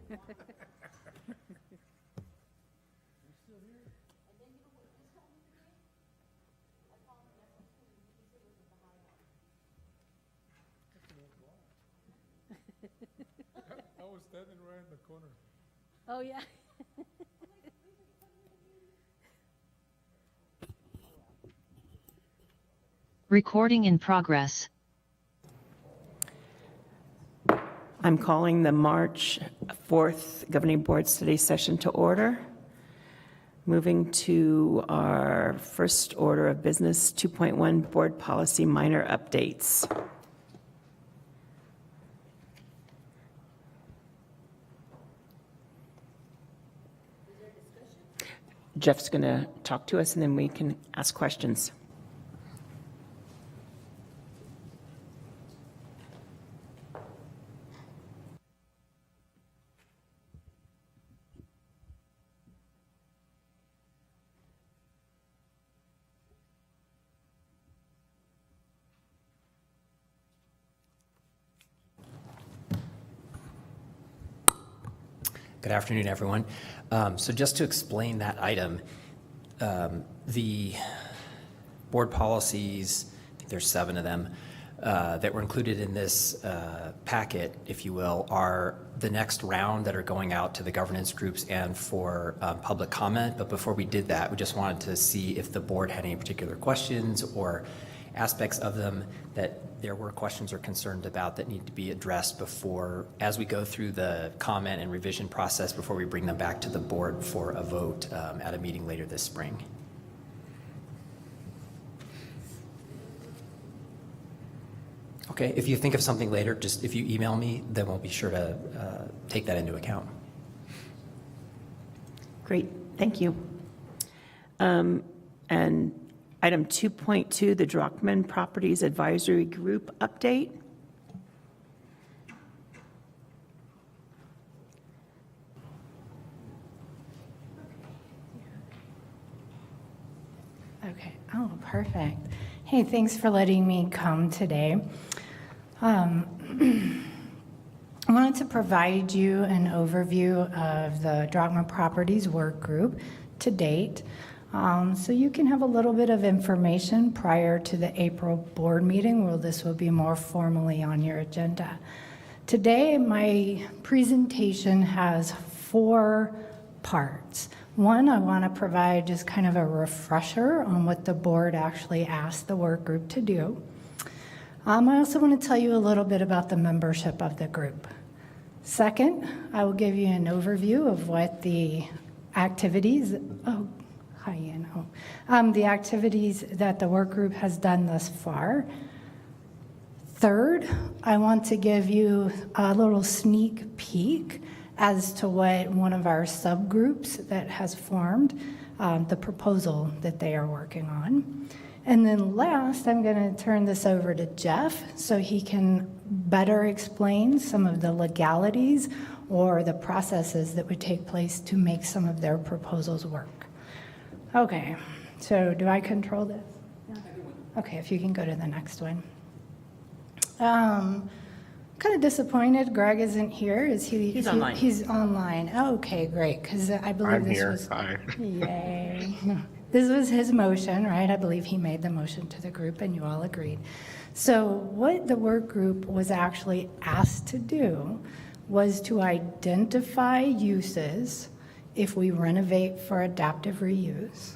I was standing right in the corner. Oh, yeah. Recording in progress. I'm calling the March 4th Governing Board Study Session to order. Moving to our first order of business, 2.1 Board Policy Minor Updates. Jeff's going to talk to us, and then we can ask questions. Good afternoon, everyone. So just to explain that item, the board policies, I think there's 7 of them, that were included in this packet, if you will, are the next round that are going out to the governance groups and for public comment. But before we did that, we just wanted to see if the board had any particular questions or aspects of them that there were questions or concerns about that need to be addressed before, as we go through the comment and revision process, before we bring them back to the board for a vote at a meeting later this spring. Okay, if you think of something later, just if you email me, then we'll be sure to take that into account. Great, thank you. And item 2.2, the Drockman Properties Advisory Group update. Okay, oh, perfect. Hey, thanks for letting me come today. I wanted to provide you an overview of the Drockman Properties Work Group to date. So you can have a little bit of information prior to the April board meeting where this will be more formally on your agenda. Today, my presentation has 4 parts. One, I want to provide just kind of a refresher on what the board actually asked the work group to do. I also want to tell you a little bit about the membership of the group. Second, I will give you an overview of what the activities, the activities that the work group has done thus far. Third, I want to give you a little sneak peek as to what one of our subgroups that has formed, the proposal that they are working on. And then last, I'm going to turn this over to Jeff so he can better explain some of the legalities or the processes that would take place to make some of their proposals work. Okay, so do I control this? Yeah. Okay, if you can go to the next one. Kind of disappointed Greg isn't here. Is he? He's online. He's online. Okay, great, because I believe I'm this here. was. Hi. Yay. This was his motion, right? I believe he made the motion to the group and you all agreed. So what the work group was actually asked to do was to identify uses if we renovate for adaptive reuse,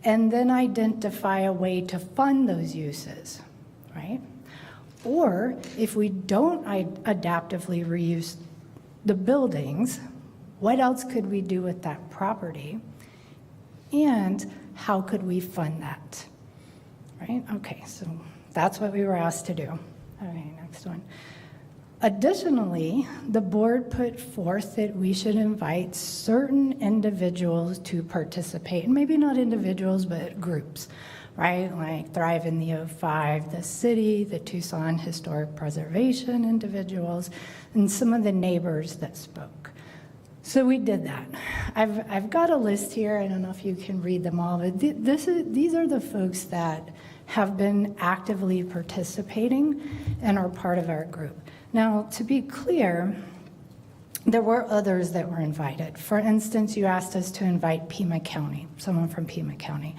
and then identify a way to fund those uses, right? Or if we don't adaptively reuse the buildings, what else could we do with that property? And how could we fund that, right? Okay, so that's what we were asked to do. Okay, next one. Additionally, the board put forth that we should invite certain individuals to participate, and maybe not individuals, but groups, right? Like Thrive in the 05, the city, the Tucson Historic Preservation individuals, and some of the neighbors that spoke. So we did that. I've got a list here. I don't know if you can read them all, but these are the folks that have been actively participating and are part of our group. Now, to be clear, There were others that were invited. For instance, you asked us to invite Pima County, someone from Pima County.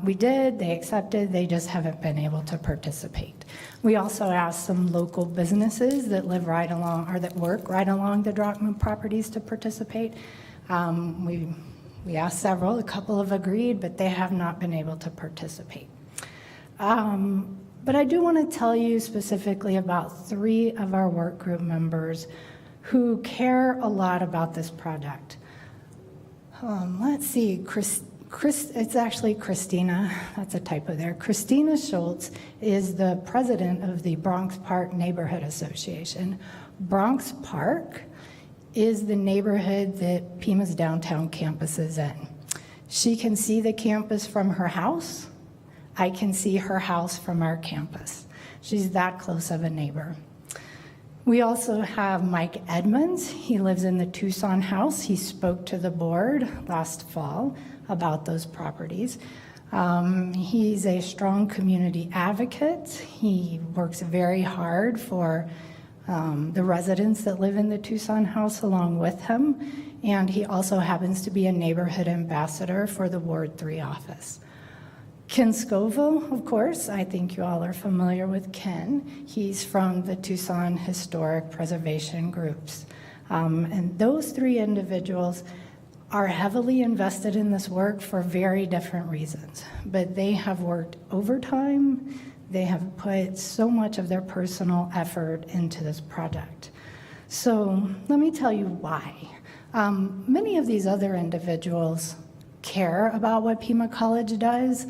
We did, they accepted, they just haven't been able to participate. We also asked some local businesses that live right along, or that work right along the Drockman properties to participate. We asked several, a couple have agreed, but they have not been able to participate. But I do want to tell you specifically about 3 of our work group members who care a lot about this project. Let's see, it's actually Christina, that's a typo there. Christina Schultz is the president of the Bronx Park Neighborhood Association. Bronx Park is the neighborhood that Pima's downtown campus is in. She can see the campus from her house. I can see her house from our campus. She's that close of a neighbor. We also have Mike Edmonds. He lives in the Tucson house. He spoke to the board last fall about those properties. He's a strong community advocate. He works very hard for the residents that live in the Tucson house along with him. And he also happens to be a neighborhood ambassador for the Ward 3 office. Ken Scoville, of course, I think you all are familiar with Ken. He's from the Tucson Historic Preservation Groups. And those 3 individuals are heavily invested in this work for very different reasons. But they have worked overtime. They have put so much of their personal effort into this project. So let me tell you why. Many of these other individuals care about what Pima College does.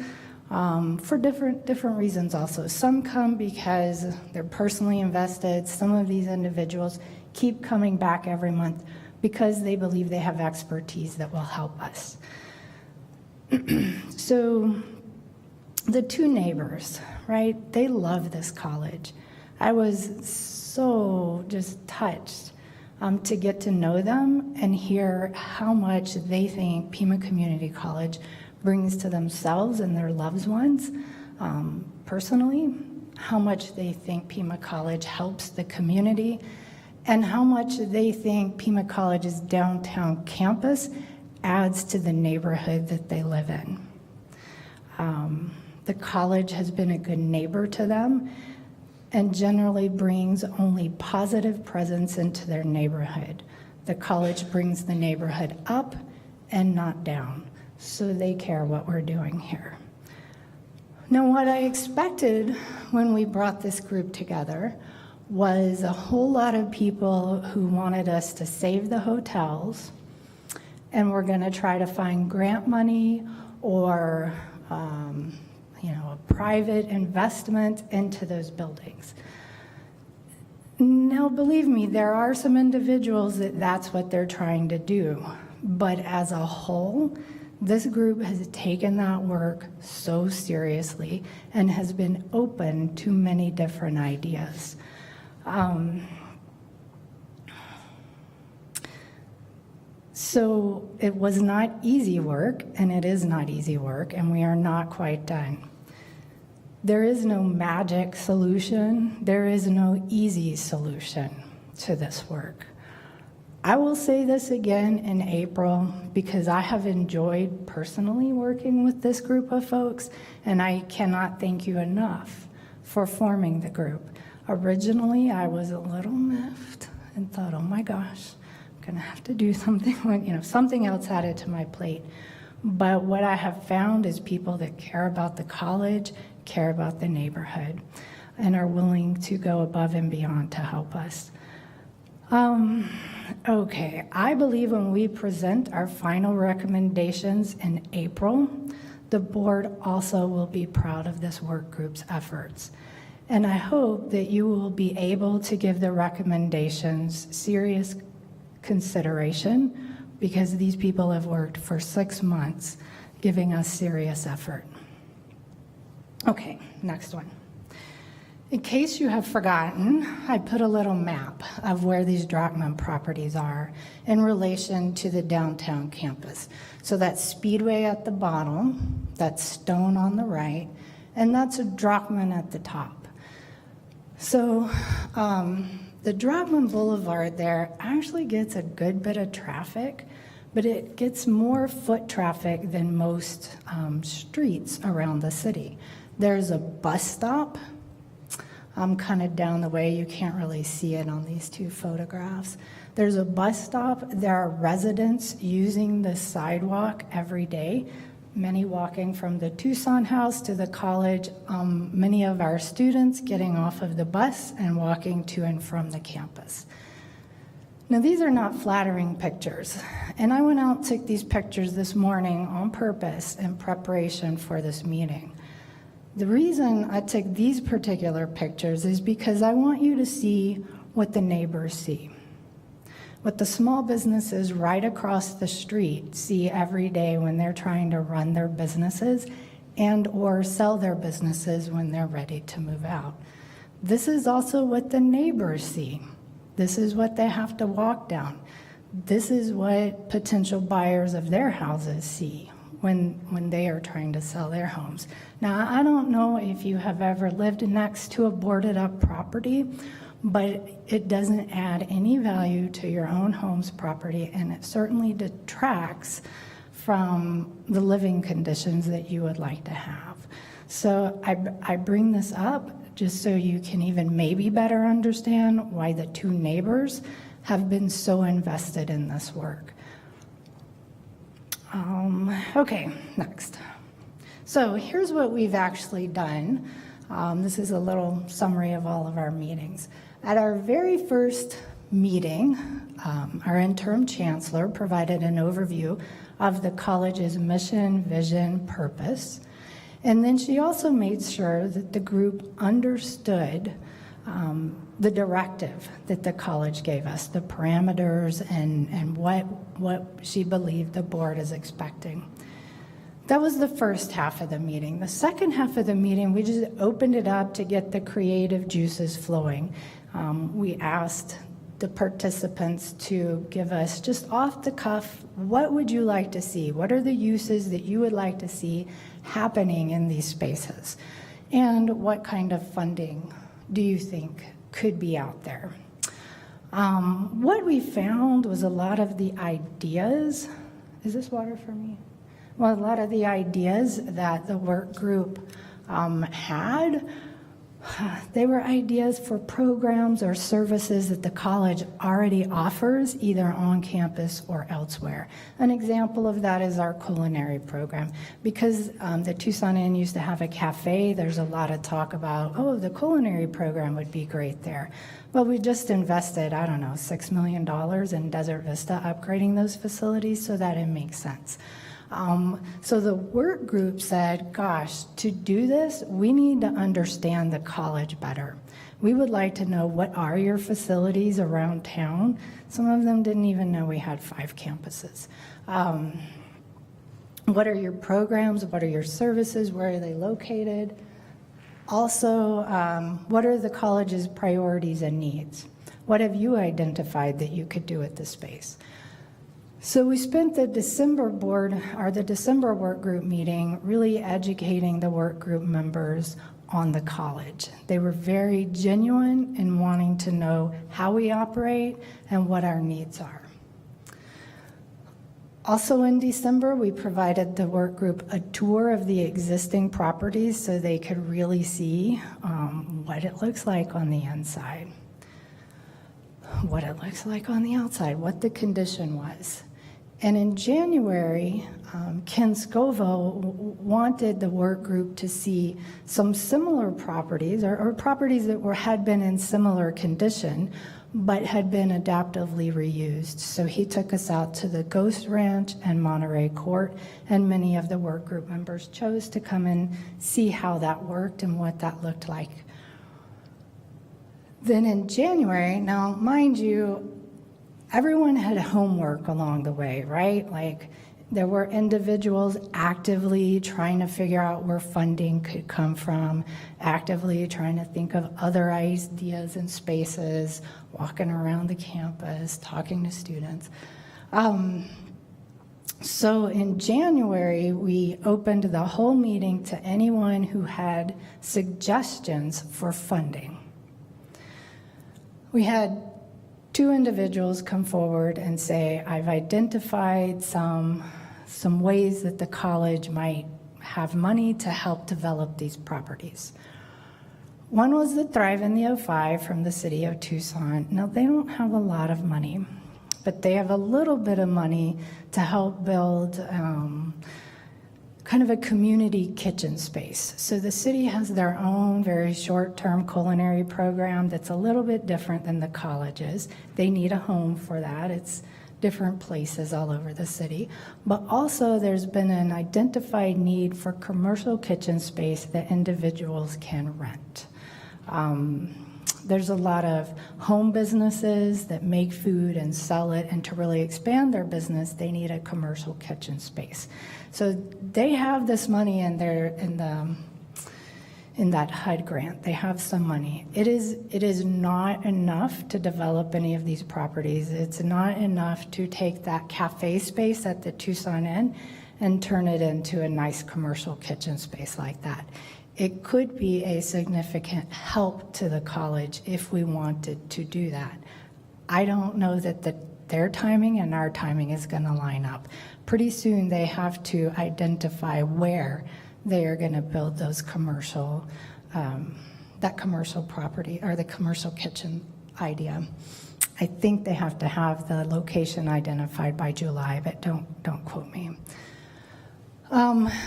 For different reasons also. Some come because they're personally invested. Some of these individuals keep coming back every month because they believe they have expertise that will help us. So the 2 neighbors, right, they love this college. I was so just touched to get to know them and hear how much they think Pima Community College brings to themselves and their loved ones. Personally, how much they think Pima College helps the community, and how much they think Pima College's downtown campus adds to the neighborhood that they live in. The college has been a good neighbor to them and generally brings only positive presence into their neighborhood. The college brings the neighborhood up and not down. So they care what we're doing here. Now, what I expected when we brought this group together was a whole lot of people who wanted us to save the hotels, and we're going to try to find grant money or a private investment into those buildings. Now, believe me, there are some individuals that's what they're trying to do, but as a whole, this group has taken that work so seriously and has been open to many different ideas. So it was not easy work, and it is not easy work, and we are not quite done. There is no magic solution. There is no easy solution to this work. I will say this again in April because I have enjoyed personally working with this group of folks, and I cannot thank you enough for forming the group. Originally, I was a little miffed and thought, oh my gosh, I'm gonna have to do something when, something else added to my plate. But what I have found is people that care about the college, care about the neighborhood, and are willing to go above and beyond to help us. Okay, I believe when we present our final recommendations in April, the board also will be proud of this work group's efforts. And I hope that you will be able to give the recommendations serious consideration because these people have worked for 6 months giving us serious effort. Okay, next one. In case you have forgotten, I put a little map of where these Drockman properties are in relation to the downtown campus. So that's Speedway at the bottom, that's Stone on the right, and that's a Drockman at the top. So The Droutman Boulevard there actually gets a good bit of traffic, but it gets more foot traffic than most streets around the city. There's a bus stop kind of down the way. You can't really see it on these two photographs. There's a bus stop. There are residents using the sidewalk every day, many walking from the Tucson house to the college, many of our students getting off of the bus and walking to and from the campus. Now, these are not flattering pictures, and I went out and took these pictures this morning on purpose in preparation for this meeting. The reason I took these particular pictures is because I want you to see what the neighbors see, what the small businesses right across the street see every day when they're trying to run their businesses and or sell their businesses when they're ready to move out. This is also what the neighbors see. This is what they have to walk down. This is what potential buyers of their houses see when they are trying to sell their homes. Now, I don't know if you have ever lived next to a boarded up property, but it doesn't add any value to your own home's property, and it certainly detracts from the living conditions that you would like to have. So I bring this up just so you can even maybe better understand why the two neighbors have been so invested in this work. Okay, next. So here's what we've actually done. This is a little summary of all of our meetings. At our very first meeting, our interim chancellor provided an overview of the college's mission, vision, purpose. And then she also made sure that the group understood the directive that the college gave us, the parameters and what she believed the board is expecting. That was the first half of the meeting. The second half of the meeting, we just opened it up to get the creative juices flowing. We asked the participants to give us just off the cuff, what would you like to see? What are the uses that you would like to see happening in these spaces? And what kind of funding do you think could be out there? What we found was a lot of the ideas, is this water for me? Well, a lot of the ideas that the work group had, they were ideas for programs or services that the college already offers, either on campus or elsewhere. An example of that is our culinary program. Because the Tucson Inn used to have a cafe, there's a lot of talk about, oh, the culinary program would be great there. Well, we just invested, I don't know, $6 million in Desert Vista upgrading those facilities so that it makes sense. So the work group said, gosh, to do this, we need to understand the college better. We would like to know, what are your facilities around town? Some of them didn't even know we had 5 campuses. What are your programs? What are your services? Where are they located? Also, what are the college's priorities and needs? What have you identified that you could do at this space? So we spent the December work group meeting really educating the work group members on the college. They were very genuine in wanting to know how we operate and what our needs are. Also in December, we provided the work group a tour of the existing properties so they could really see what it looks like on the inside, what it looks like on the outside, what the condition was. And in January, Ken Scoville wanted the work group to see some similar properties or properties that had been in similar condition but had been adaptively reused. So he took us out to the Ghost Ranch and Monterey Court, and many of the work group members chose to come and see how that worked and what that looked like. Then in January, now mind you, everyone had homework along the way, right? Like, there were individuals actively trying to figure out where funding could come from, actively trying to think of other ideas and spaces, walking around the campus, talking to students. So in January, we opened the whole meeting to anyone who had suggestions for funding. We had 2 individuals come forward and say, I've identified some ways that the college might have money to help develop these properties. One was the Thrive in the 05 from the city of Tucson. Now, they don't have a lot of money, but they have a little bit of money to help build kind of a community kitchen space. So the city has their own very short-term culinary program that's a little bit different than the college's. They need a home for that. It's different places all over the city. But also there's been an identified need for commercial kitchen space that individuals can rent. There's a lot of home businesses that make food and sell it, and to really expand their business, they need a commercial kitchen space. So they have this money in that HUD grant. They have some money. It is not enough to develop any of these properties. It's not enough to take that cafe space at the Tucson Inn and turn it into a nice commercial kitchen space like that. It could be a significant help to the college if we wanted to do that. I don't know that their timing and our timing is going to line up. Pretty soon they have to identify where they are going to build those commercial, that commercial property or the commercial kitchen idea. I think they have to have the location identified by July, but don't quote me.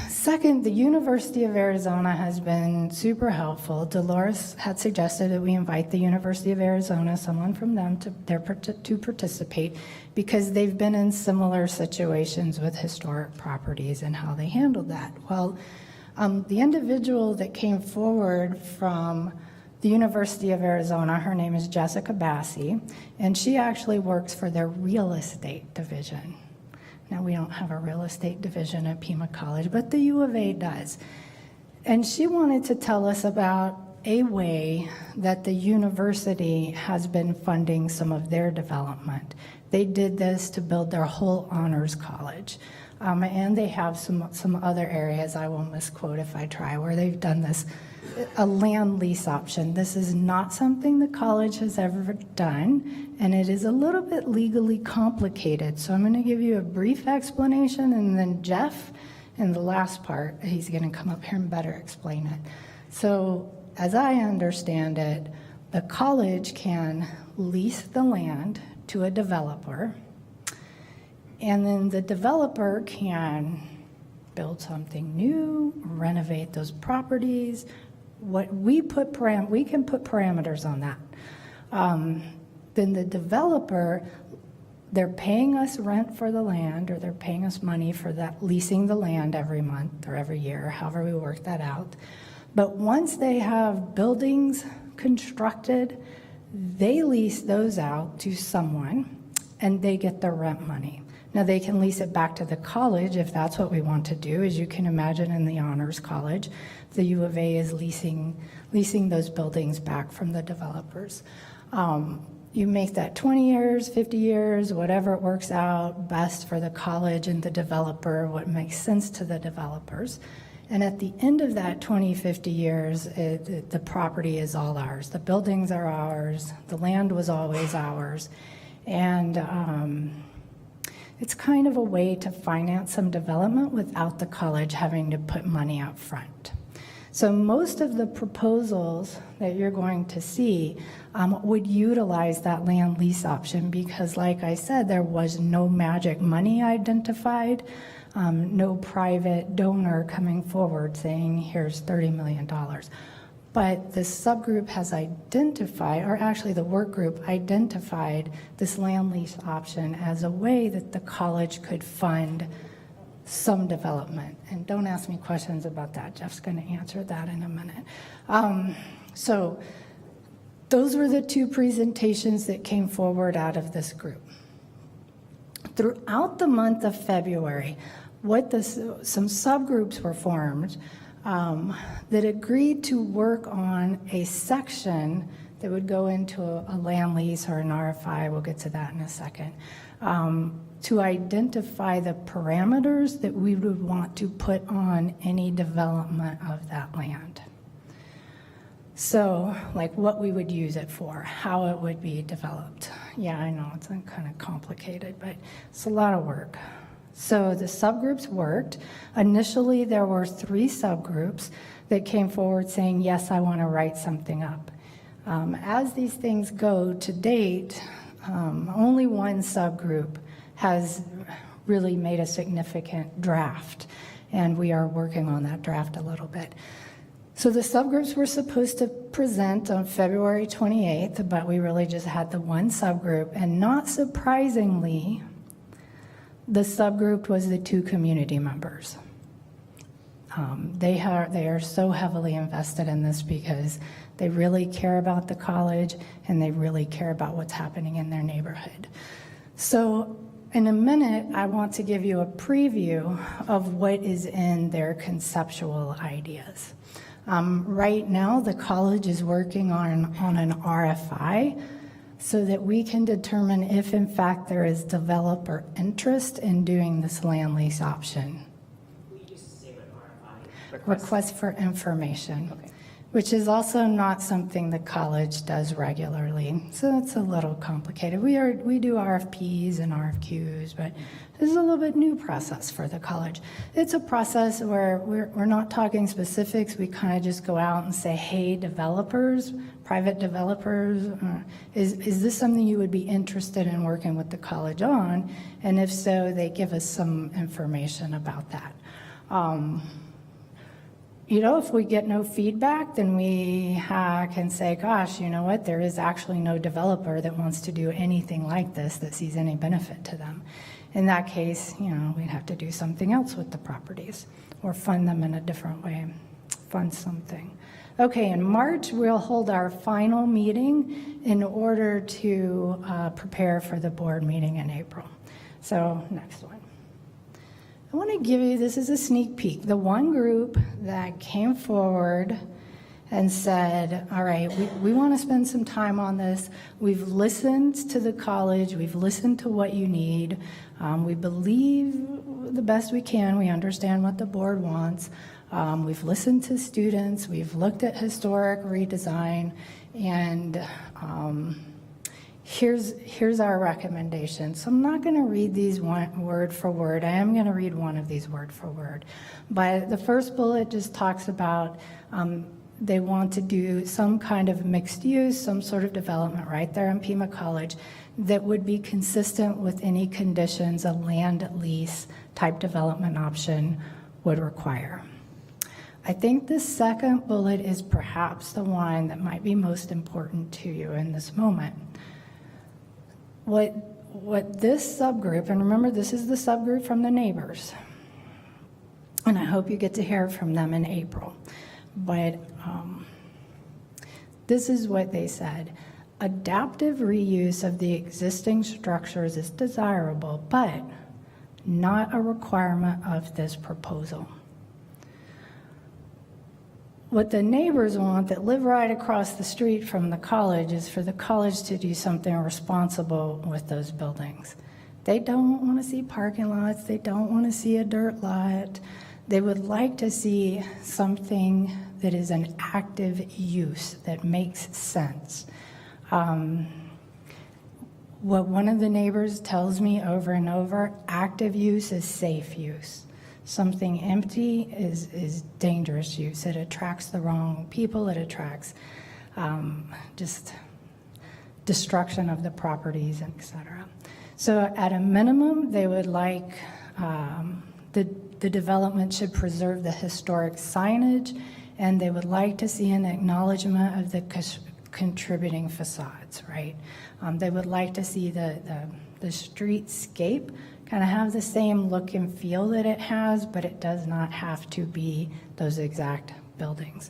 Second, the University of Arizona has been super helpful. Dolores had suggested that we invite the University of Arizona, someone from them, to participate because they've been in similar situations with historic properties and how they handled that. Well, the individual that came forward from the University of Arizona, her name is Jessica Bassi, and she actually works for their real estate division. Now, we don't have a real estate division at Pima College, but the U of A does. And she wanted to tell us about a way that the university has been funding some of their development. They did this to build their whole honors college. And they have some other areas, I will misquote if I try, where they've done this, a land lease option. This is not something the college has ever done, and it is a little bit legally complicated. So I'm going to give you a brief explanation, and then Jeff, in the last part, he's going to come up here and better explain it. So as I understand it, the college can lease the land to a developer, and then the developer can build something new, renovate those properties. We can put parameters on that. Then the developer, they're paying us rent for the land, or they're paying us money for that, leasing the land every month or every year, however we work that out. But once they have buildings constructed, they lease those out to someone, and they get their rent money. Now, they can lease it back to the college if that's what we want to do. As you can imagine, in the Honors College, the U of A is leasing those buildings back from the developers. You make that 20 years, 50 years, whatever it works out best for the college and the developer, what makes sense to the developers. And at the end of that 20, 50 years, the property is all ours. The buildings are ours. The land was always ours. And it's kind of a way to finance some development without the college having to put money up front. So most of the proposals that you're going to see would utilize that land lease option because, like I said, there was no magic money identified, no private donor coming forward saying, here's $30 million. But this subgroup has identified, or actually the work group identified this land lease option as a way that the college could fund some development. And don't ask me questions about that. Jeff's going to answer that in a minute. So those were the two presentations that came forward out of this group. Throughout the month of February, some subgroups were formed that agreed to work on a section that would go into a land lease or an RFI, we'll get to that in a second, to identify the parameters that we would want to put on any development of that land. So, like what we would use it for, how it would be developed. Yeah, I know, it's kind of complicated, but it's a lot of work. So the subgroups worked. Initially, there were 3 subgroups that came forward saying, yes, I want to write something up. As these things go to date, only one subgroup has really made a significant draft, and we are working on that draft a little bit. So the subgroups were supposed to present on February 28th, but we really just had the one subgroup, and not surprisingly, the subgroup was the 2 community members. They are so heavily invested in this because they really care about the college and they really care about what's happening in their neighborhood. So in a minute, I want to give you a preview of what is in their conceptual ideas. Right now, the college is working on an RFI so that we can determine if in fact there is developer interest in doing this land lease option. Request for information, which is also not something the college does regularly. So it's a little complicated. We do RFPs and RFQs, but this is a little bit new process for the college. It's a process where we're not talking specifics. We kind of just go out and say, hey, developers, private developers, is this something you would be interested in working with the college on? And if so, they give us some information about that. You know, if we get no feedback, then we can say, gosh, you know what, there is actually no developer that wants to do anything like this that sees any benefit to them. In that case, you know, we'd have to do something else with the properties or fund them in a different way, fund something. Okay, in March, we'll hold our final meeting in order to prepare for the board meeting in April. So, next one. I want to give you, this is a sneak peek, the one group that came forward and said, all right, we want to spend some time on this. We've listened to the college. We've listened to what you need. We believe the best we can. We understand what the board wants. We've listened to students. We've looked at historic redesign. And here's our recommendation. So I'm not going to read these word for word. I am going to read one of these word for word. But the first bullet just talks about they want to do some kind of mixed use, some sort of development right there in Pima College that would be consistent with any conditions a land lease type development option would require. I think the second bullet is perhaps the one that might be most important to you in this moment. What this subgroup, and remember this is the subgroup from the neighbors, and I hope you get to hear from them in April, but this is what they said. Adaptive reuse of the existing structures is desirable, but not a requirement of this proposal. What the neighbors want that live right across the street from the college is for the college to do something responsible with those buildings. They don't want to see parking lots. They don't want to see a dirt lot. They would like to see something that is an active use that makes sense. What one of the neighbors tells me over and over, active use is safe use. Something empty is dangerous use. It attracts the wrong people. It attracts just destruction of the properties, etc. So at a minimum, they would like the development should preserve the historic signage, and they would like to see an acknowledgement of the contributing facades, right? They would like to see the streetscape kind of have the same look and feel that it has, but it does not have to be those exact buildings.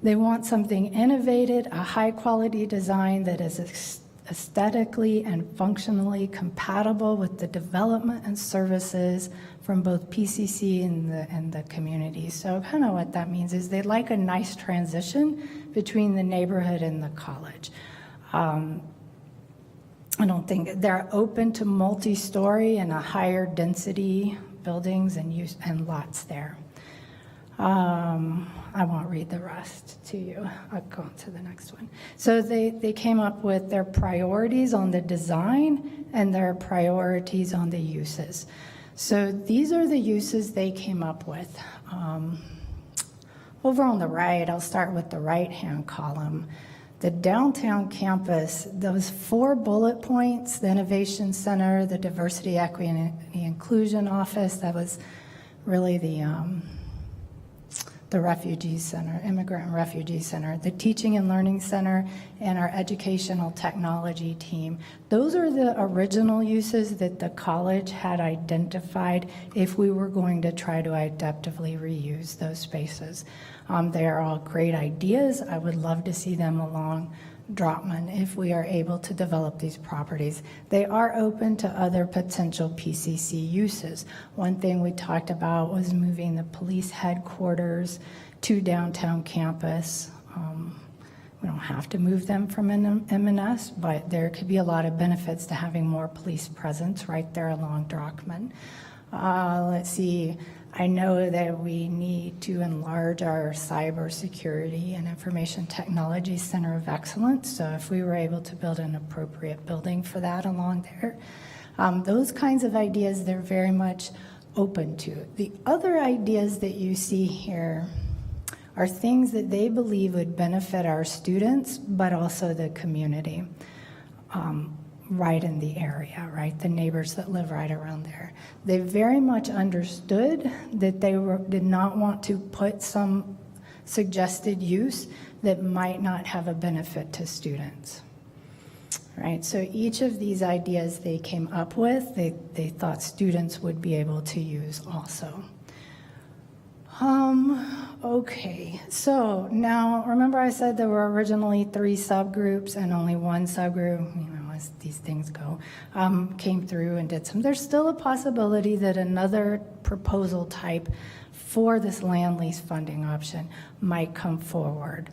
They want something innovative, a high-quality design that is aesthetically and functionally compatible with the development and services from both PCC and the community. So kind of what that means is they'd like a nice transition between the neighborhood and the college. I don't think they're open to multi-story and a higher density buildings and lots there. I won't read the rest to you. I'll go on to the next one. So they came up with their priorities on the design and their priorities on the uses. So these are the uses they came up with. Over on the right, I'll start with the right-hand column. The downtown campus, those 4 bullet points, the Innovation Center, the Diversity, Equity, and Inclusion Office, that was really the Refugee Center, Immigrant and Refugee Center, the Teaching and Learning Center, and our Educational Technology team. Those are the original uses that the college had identified if we were going to try to adaptively reuse those spaces. They are all great ideas. I would love to see them along Dropman if we are able to develop these properties. They are open to other potential PCC uses. One thing we talked about was moving the police headquarters to downtown campus. We don't have to move them from M&S, but there could be a lot of benefits to having more police presence right there along Dropman. Let's see. I know that we need to enlarge our cybersecurity and information technology center of excellence. So if we were able to build an appropriate building for that along there, those kinds of ideas they're very much open to. The other ideas that you see here are things that they believe would benefit our students, but also the community. Right in the area, right? The neighbors that live right around there. They very much understood that they did not want to put some suggested use that might not have a benefit to students, right? So each of these ideas they came up with, they thought students would be able to use also. Okay, so now remember I said there were originally 3 subgroups and only one subgroup, you know, as these things go, came through and did some. There's still a possibility that another proposal type for this land lease funding option might come forward.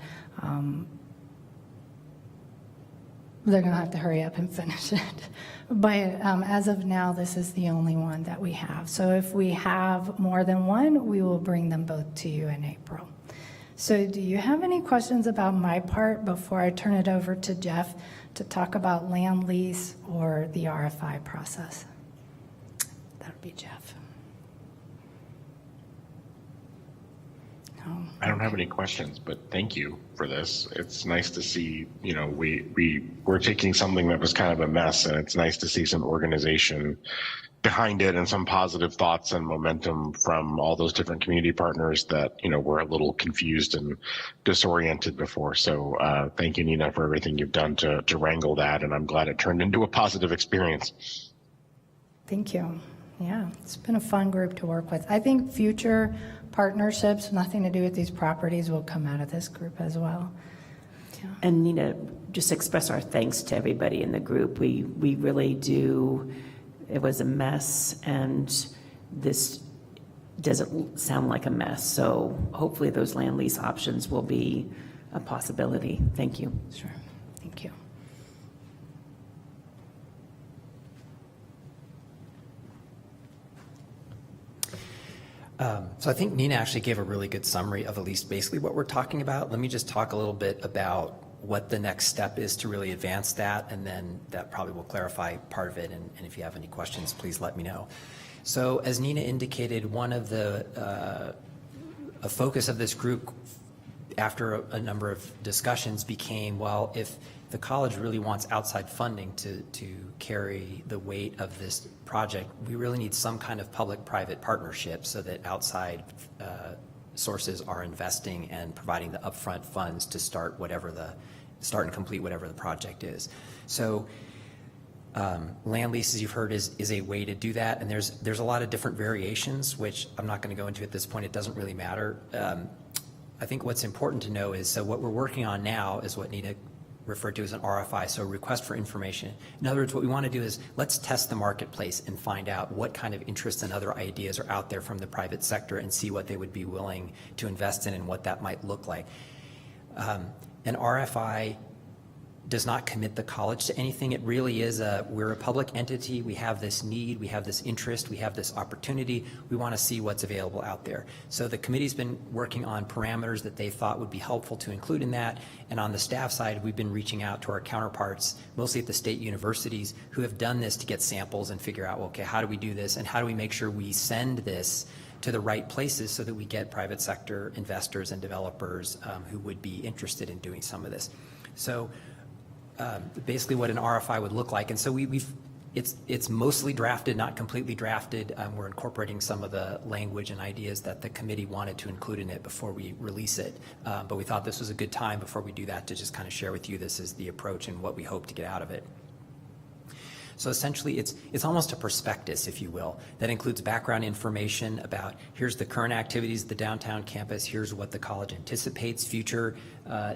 They're going to have to hurry up and finish it. But as of now, this is the only one that we have. So if we have more than one, we will bring them both to you in April. So do you have any questions about my part before I turn it over to Jeff to talk about land lease or the RFI process? That would be Jeff. No. I don't have any questions, but thank you for this. It's nice to see, you know, we're taking something that was kind of a mess, and it's nice to see some organization behind it and some positive thoughts and momentum from all those different community partners that, you know, were a little confused and disoriented before. So thank you, Nina, for everything you've done to wrangle that, and I'm glad it turned into a positive experience. Thank you. Yeah, it's been a fun group to work with. I think future partnerships, nothing to do with these properties, will come out of this group as well. Yeah. And Nina, just express our thanks to everybody in the group. We really do. It was a mess, and this doesn't sound like a mess. So hopefully those land lease options will be a possibility. Thank you. Sure. Thank you. So I think Nina actually gave a really good summary of at least basically what we're talking about. Let me just talk a little bit about what the next step is to really advance that, and then that probably will clarify part of it, and if you have any questions, please let me know. So as Nina indicated, one of the a focus of this group after a number of discussions became, well, if the college really wants outside funding to carry the weight of this project, we really need some kind of public-private partnership so that outside sources are investing and providing the upfront funds to start and complete whatever the project is. So land leases, you've heard, is a way to do that, and there's a lot of different variations, which I'm not going to go into at this point. It doesn't really matter. I think what's important to know is, so what we're working on now is what Nina referred to as an RFI, so request for information. In other words, what we want to do is let's test the marketplace and find out what kind of interests and other ideas are out there from the private sector and see what they would be willing to invest in and what that might look like. An RFI does not commit the college to anything. It really is we're a public entity. We have this need, we have this interest, we have this opportunity. We want to see what's available out there. So the committee's been working on parameters that they thought would be helpful to include in that. And on the staff side, we've been reaching out to our counterparts, mostly at the state universities, who have done this to get samples and figure out, well, okay, how do we do this? And how do we make sure we send this to the right places so that we get private sector investors and developers who would be interested in doing some of this. So basically what an RFI would look like. And so it's mostly drafted, not completely drafted. We're incorporating some of the language and ideas that the committee wanted to include in it before we release it. But we thought this was a good time before we do that to just kind of share with you this is the approach and what we hope to get out of it. So essentially, it's almost a prospectus, if you will, that includes background information about here's the current activities of the downtown campus, here's what the college anticipates future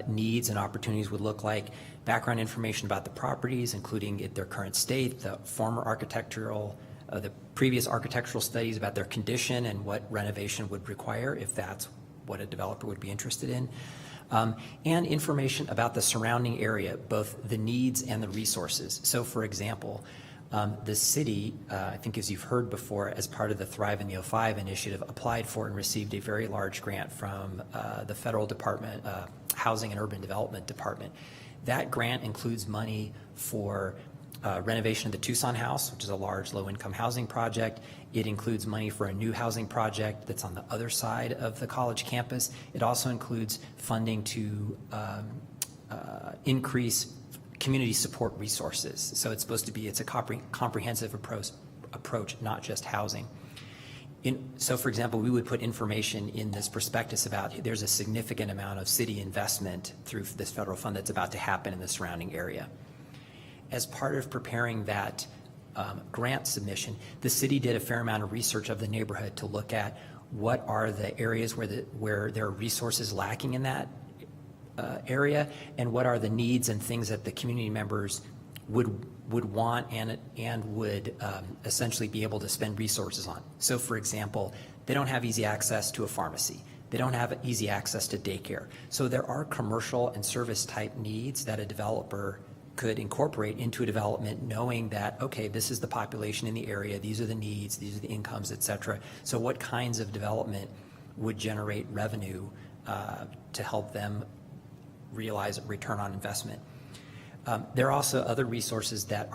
needs and opportunities would look like, background information about the properties, including their current state, the former architectural, the previous architectural studies about their condition and what renovation would require if that's what a developer would be interested in. And information about the surrounding area, both the needs and the resources. So for example, the city, I think as you've heard before, as part of the Thrive in the 05 initiative, applied for and received a very large grant from the federal department, Housing and Urban Development Department. That grant includes money for renovation of the Tucson House, which is a large low-income housing project. It includes money for a new housing project that's on the other side of the college campus. It also includes funding to increase community support resources. So it's supposed to be, it's a comprehensive approach, not just housing. So for example, we would put information in this prospectus about there's a significant amount of city investment through this federal fund that's about to happen in the surrounding area. As part of preparing that grant submission, the city did a fair amount of research of the neighborhood to look at what are the areas where there are resources lacking in that area, and what are the needs and things that the community members would want and would essentially be able to spend resources on. So for example, they don't have easy access to a pharmacy. They don't have easy access to daycare. So there are commercial and service type needs that a developer could incorporate into a development, knowing that, okay, this is the population in the area, these are the needs, these are the incomes, et cetera. So what kinds of development would generate revenue to help them realize a return on investment? There are also other resources that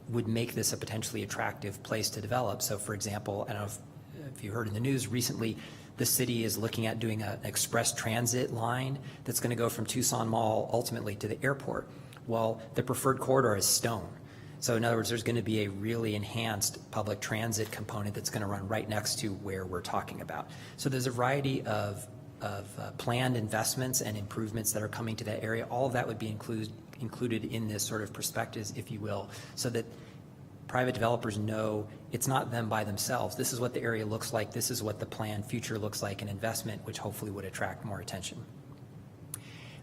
would make this a potentially attractive place to develop. So for example, I don't know if you heard in the news recently, the city is looking at doing an express transit line that's going to go from Tucson Mall ultimately to the airport. Well, the preferred corridor is stone. So in other words, there's going to be a really enhanced public transit component that's going to run right next to where we're talking about. So there's a variety of planned investments and improvements that are coming to that area. All of that would be included in this sort of prospectus, if you will, so that private developers know it's not them by themselves. This is what the area looks like. This is what the planned future looks like, an investment which hopefully would attract more attention.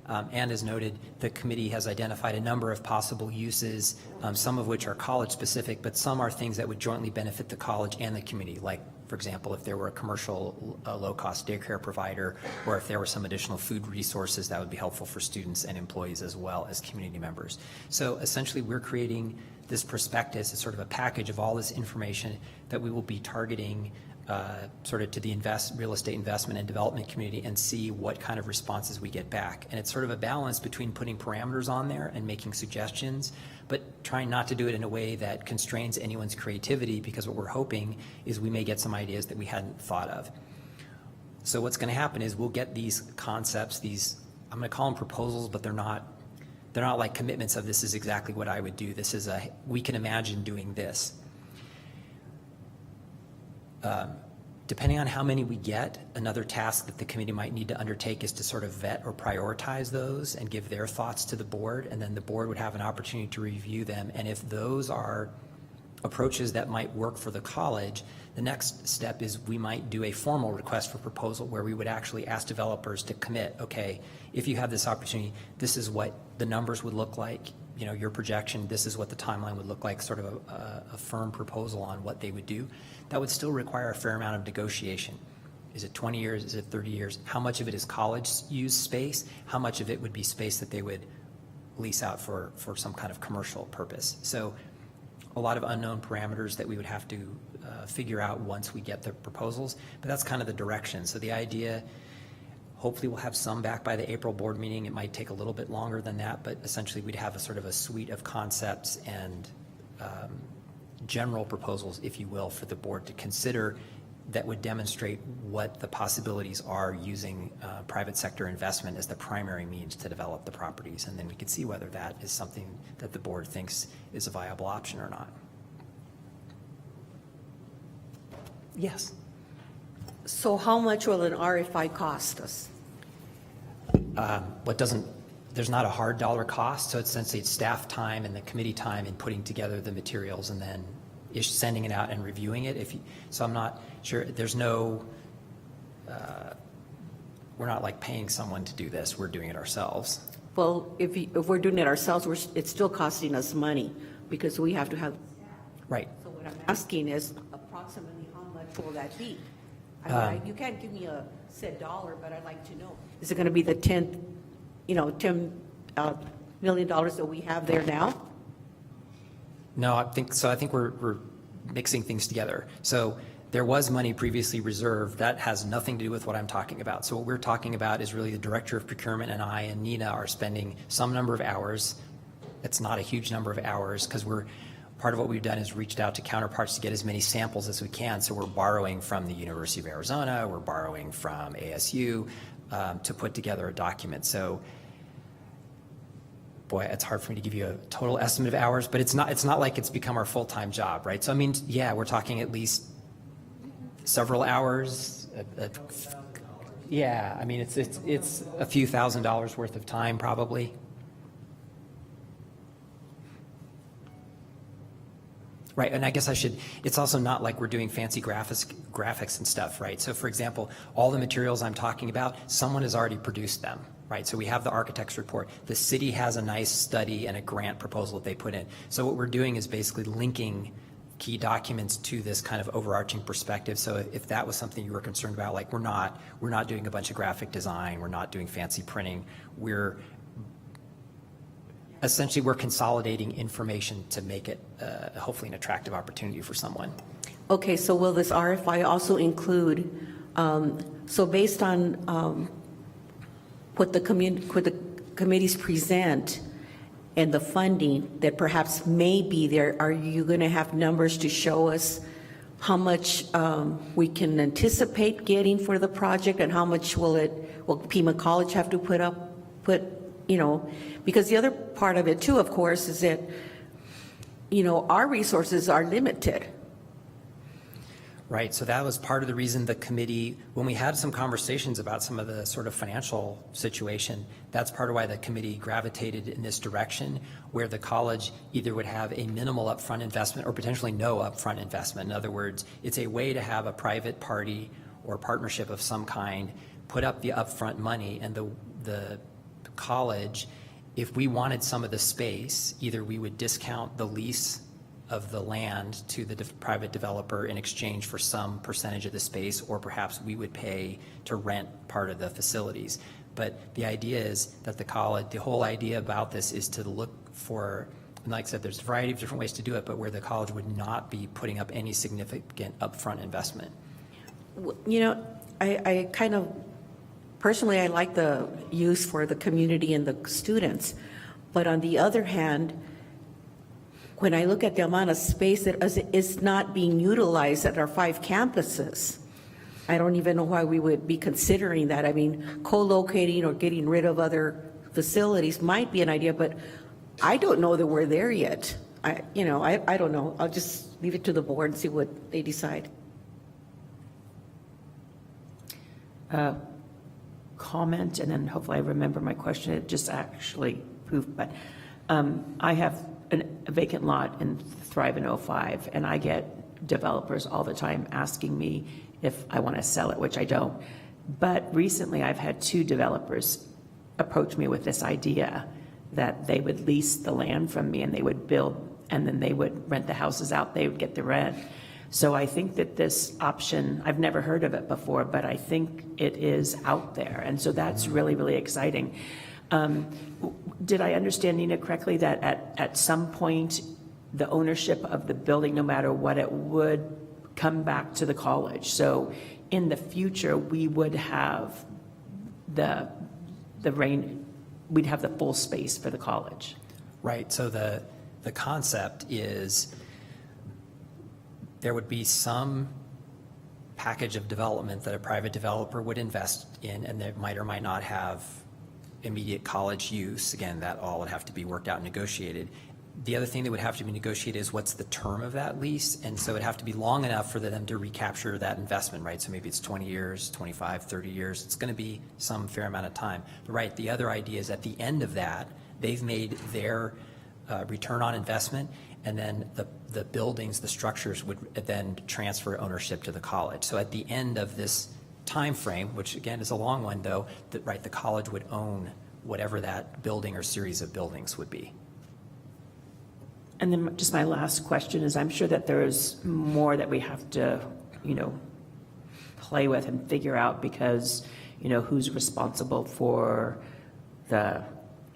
And as noted, the committee has identified a number of possible uses, some of which are college specific, but some are things that would jointly benefit the college and the community. Like, for example, if there were a commercial low-cost daycare provider, or if there were some additional food resources that would be helpful for students and employees as well as community members. So essentially, we're creating this prospectus as sort of a package of all this information that we will be targeting sort of to the real estate investment and development community, and see what kind of responses we get back. And it's sort of a balance between putting parameters on there and making suggestions, but trying not to do it in a way that constrains anyone's creativity, because what we're hoping is we may get some ideas that we hadn't thought of. So what's going to happen is we'll get these concepts, I'm going to call them proposals, but they're not like commitments of this is exactly what I would do. This is we can imagine doing this. Depending on how many we get, another task that the committee might need to undertake is to sort of vet or prioritize those and give their thoughts to the board, and then the board would have an opportunity to review them. And if those are approaches that might work for the college, the next step is we might do a formal request for proposal where we would actually ask developers to commit, okay, if you have this opportunity, this is what the numbers would look like, you know, your projection, this is what the timeline would look like, sort of a firm proposal on what they would do. That would still require a fair amount of negotiation. Is it 20 years? Is it 30 years? How much of it is college use space? How much of it would be space that they would lease out for some kind of commercial purpose. So a lot of unknown parameters that we would have to figure out once we get the proposals, but that's kind of the direction. So the idea, hopefully we'll have some back by the April board meeting. It might take a little bit longer than that, but essentially we'd have a sort of a suite of concepts and general proposals, if you will, for the board to consider that would demonstrate what the possibilities are using private sector investment as the primary means to develop the properties. And then we could see whether that is something that the board thinks is a viable option or not. Yes. So how much will an RFI cost us? There's not a hard dollar cost, so it's essentially staff time and the committee time in putting together the materials and then sending it out and reviewing it. So I'm not sure, there's no, we're not like paying someone to do this, we're doing it ourselves. Well, if we're doing it ourselves, it's still costing us money because we have to have. Right. So what I'm asking is approximately how much will that be? I mean, you can't give me a set dollar, but I'd like to know. Is it going to be the $10 million that we have there now? No, I think we're mixing things together. So there was money previously reserved. That has nothing to do with what I'm talking about. So what we're talking about is really the director of procurement and I and Nina are spending some number of hours. It's not a huge number of hours because part of what we've done is reached out to counterparts to get as many samples as we can. So we're borrowing from the University of Arizona, we're borrowing from ASU to put together a document. So boy, it's hard for me to give you a total estimate of hours, but it's not like it's become our full-time job, right? So I mean, yeah, we're talking at least several hours. Yeah, I mean, it's a few $1,000s worth of time probably. Right, and I guess it's also not like we're doing fancy graphics and stuff, right? So for example, all the materials I'm talking about, someone has already produced them, right? So we have the architect's report. The city has a nice study and a grant proposal that they put in. So what we're doing is basically linking key documents to this kind of overarching perspective. So if that was something you were concerned about, like we're not doing a bunch of graphic design, we're not doing fancy printing, essentially we're consolidating information to make it hopefully an attractive opportunity for someone. Okay, so will this RFI also include, so based on what the committees present and the funding that perhaps may be there, are you going to have numbers to show us how much we can anticipate getting for the project and how much will Pima College have to put, because the other part of it too, of course, is that, our resources are limited. Right, so that was part of the reason the committee, when we had some conversations about some of the sort of financial situation, that's part of why the committee gravitated in this direction, where the college either would have a minimal upfront investment or potentially no upfront investment. In other words, it's a way to have a private party or partnership of some kind put up the upfront money, and the college, if we wanted some of the space, either we would discount the lease of the land to the private developer in exchange for some percentage of the space, or perhaps we would pay to rent part of the facilities. But the idea is that the whole idea about this is to look for, and like I said, there's a variety of different ways to do it, but where the college would not be putting up any significant upfront investment. I kind of, personally, I like the use for the community and the students. But on the other hand, when I look at the amount of space that is not being utilized at our 5 campuses, I don't even know why we would be considering that. I mean, co-locating or getting rid of other facilities might be an idea, but I don't know that we're there yet. I don't know. I'll just leave it to the board and see what they decide. Comment, and then hopefully I remember my question. It just actually proved, but I have a vacant lot in Thrive in 05, and I get developers all the time asking me if I want to sell it, which I don't. But recently I've had 2 developers approach me with this idea that they would lease the land from me and they would build, and then they would rent the houses out, they would get the rent. So I think that this option, I've never heard of it before, but I think it is out there. And so that's really, really exciting. Did I understand, Nina, correctly, that at some point, the ownership of the building, no matter what, it would come back to the college? So in the future, we would have we'd have the full space for the college? Right, so the concept is there would be some package of development that a private developer would invest in, and that might or might not have immediate college use. Again, that all would have to be worked out and negotiated. The other thing that would have to be negotiated is what's the term of that lease, and so it'd have to be long enough for them to recapture that investment, right? So maybe it's 20 years, 25, 30 years. It's going to be some fair amount of time. But right, the other idea is at the end of that, they've made their return on investment, and then the buildings, the structures would then transfer ownership to the college. So at the end of this time frame, which again is a long one though, the college would own whatever that building or series of buildings would be. And then just my last question is, I'm sure that there's more that we have to, play with and figure out, because, who's responsible for the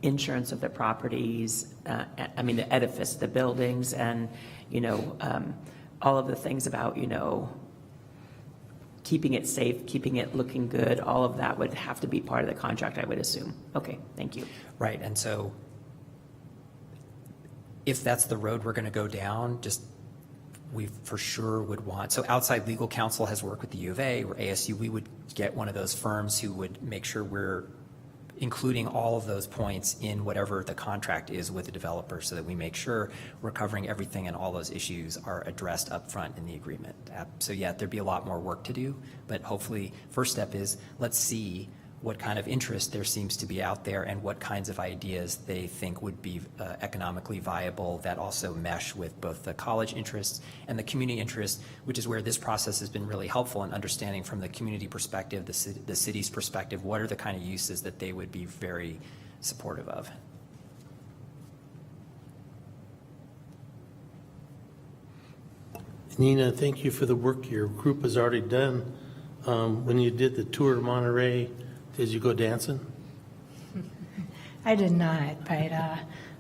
insurance of the properties, the edifice, the buildings, and, all of the things about, keeping it safe, keeping it looking good, all of that would have to be part of the contract, I would assume. Okay, thank you. Right, and so if that's the road we're going to go down, we for sure would want, so outside legal counsel has worked with the U of A or ASU, we would get one of those firms who would make sure we're including all of those points in whatever the contract is with the developer, so that we make sure we're covering everything and all those issues are addressed up front in the agreement. So yeah, there'd be a lot more work to do, but hopefully first step is let's see what kind of interest there seems to be out there and what kinds of ideas they think would be economically viable that also mesh with both the college interests and the community interests, which is where this process has been really helpful in understanding from the community perspective, the city's perspective, what are the kind of uses that they would be very supportive of. Nina, thank you for the work your group has already done. When you did the tour of Monterey, did you go dancing? I did not, but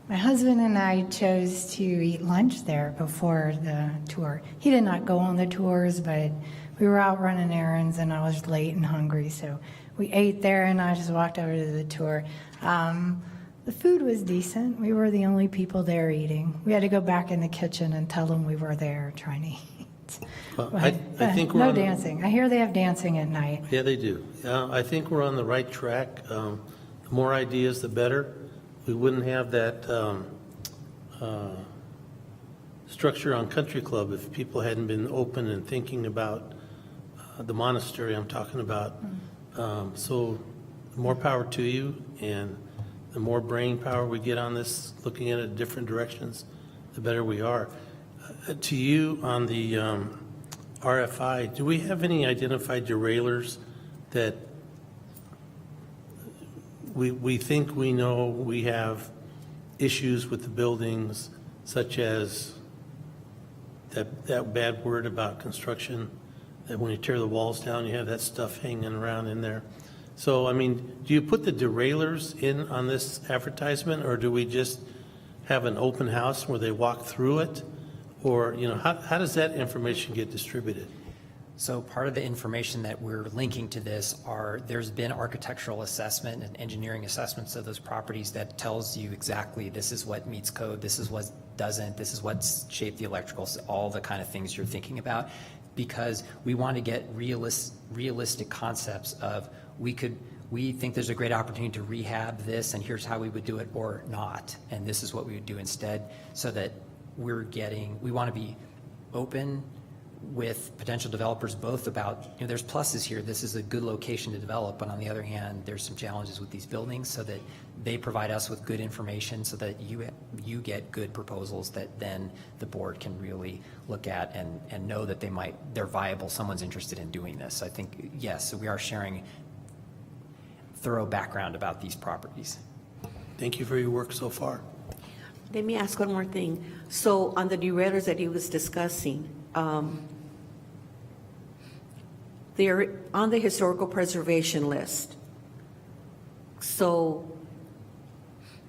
my husband and I chose to eat lunch there before the tour. He did not go on the tours, but we were out running errands and I was late and hungry, so we ate there and I just walked over to the tour. The food was decent. We were the only people there eating. We had to go back in the kitchen and tell them we were there trying to eat. I think we're no on dancing. I hear they have dancing at night. Yeah, they do. I think we're on the right track. The more ideas, the better. We wouldn't have that structure on Country Club if people hadn't been open and thinking about the monastery I'm talking about. So more power to you, and the more brain power we get on this, looking at it different directions, the better we are. To you on the RFI, do we have any identified derailers that we think we know we have issues with the buildings, such as that bad word about construction, that when you tear the walls down, you have that stuff hanging around in there? So, do you put the derailers in on this advertisement, or do we just have an open house where they walk through it? Or, how does that information get distributed? So part of the information that we're linking to this there's been architectural assessment and engineering assessments of those properties that tells you exactly this is what meets code, this is what doesn't, this is what's shaped the electricals, all the kind of things you're thinking about, because we want to get realistic concepts of we think there's a great opportunity to rehab this, and here's how we would do it, or not, and this is what we would do instead, so that we want to be open with potential developers both about, there's pluses here, this is a good location to develop, but on the other hand, there's some challenges with these buildings, so that they provide us with good information so that you get good proposals that then the board can really look at and know that they're viable, someone's interested in doing this. So I think, yes, so we are sharing thorough background about these properties. Thank you for your work so far. Let me ask one more thing. So on the derailers that he was discussing, they're on the historical preservation list. So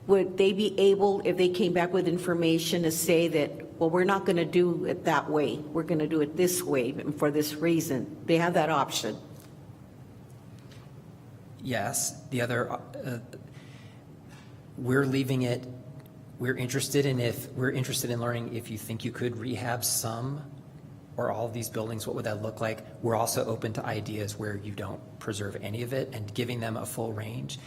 would they be able, if they came back with information, to say that, well, we're not going to do it that way, we're going to do it this way and for this reason? They have that option. Yes, the other, we're leaving it, we're interested in learning if you think you could rehab some or all of these buildings, what would that look like? We're also open to ideas where you don't preserve any of it and giving them a full range.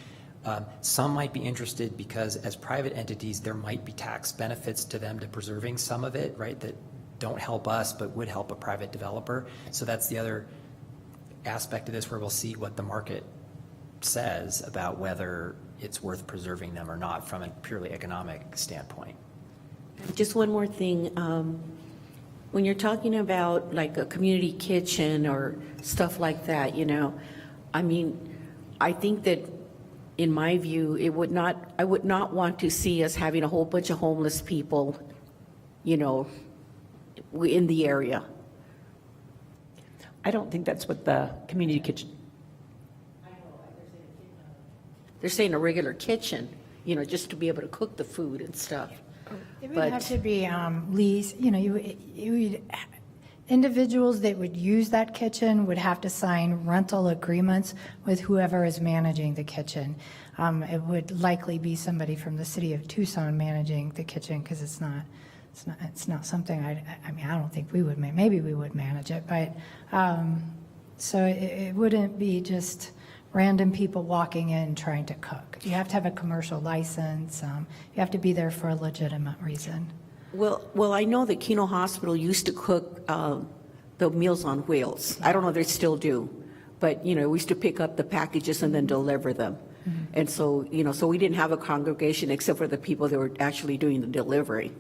Some might be interested because as private entities, there might be tax benefits to them to preserving some of it, right, that don't help us but would help a private developer. So that's the other aspect of this where we'll see what the market says about whether it's worth preserving them or not from a purely economic standpoint. Just one more thing. When you're talking about like a community kitchen or stuff like that, I mean, I think that in my view, I would not want to see us having a whole bunch of homeless people, in the area. I don't think that's what the community kitchen. They're saying a regular kitchen, just to be able to cook the food and stuff. It would have to be leased, individuals that would use that kitchen would have to sign rental agreements with whoever is managing the kitchen. It would likely be somebody from the city of Tucson managing the kitchen because it's not something I don't think we would, maybe we would manage it, but so it wouldn't be just random people walking in trying to cook. You have to have a commercial license. You have to be there for a legitimate reason. Well, I know that Keno Hospital used to cook the Meals on Wheels. I don't know if they still do, but, we used to pick up the packages and then deliver them. Mm-hmm. And so, so we didn't have a congregation except for the people that were actually doing the delivery,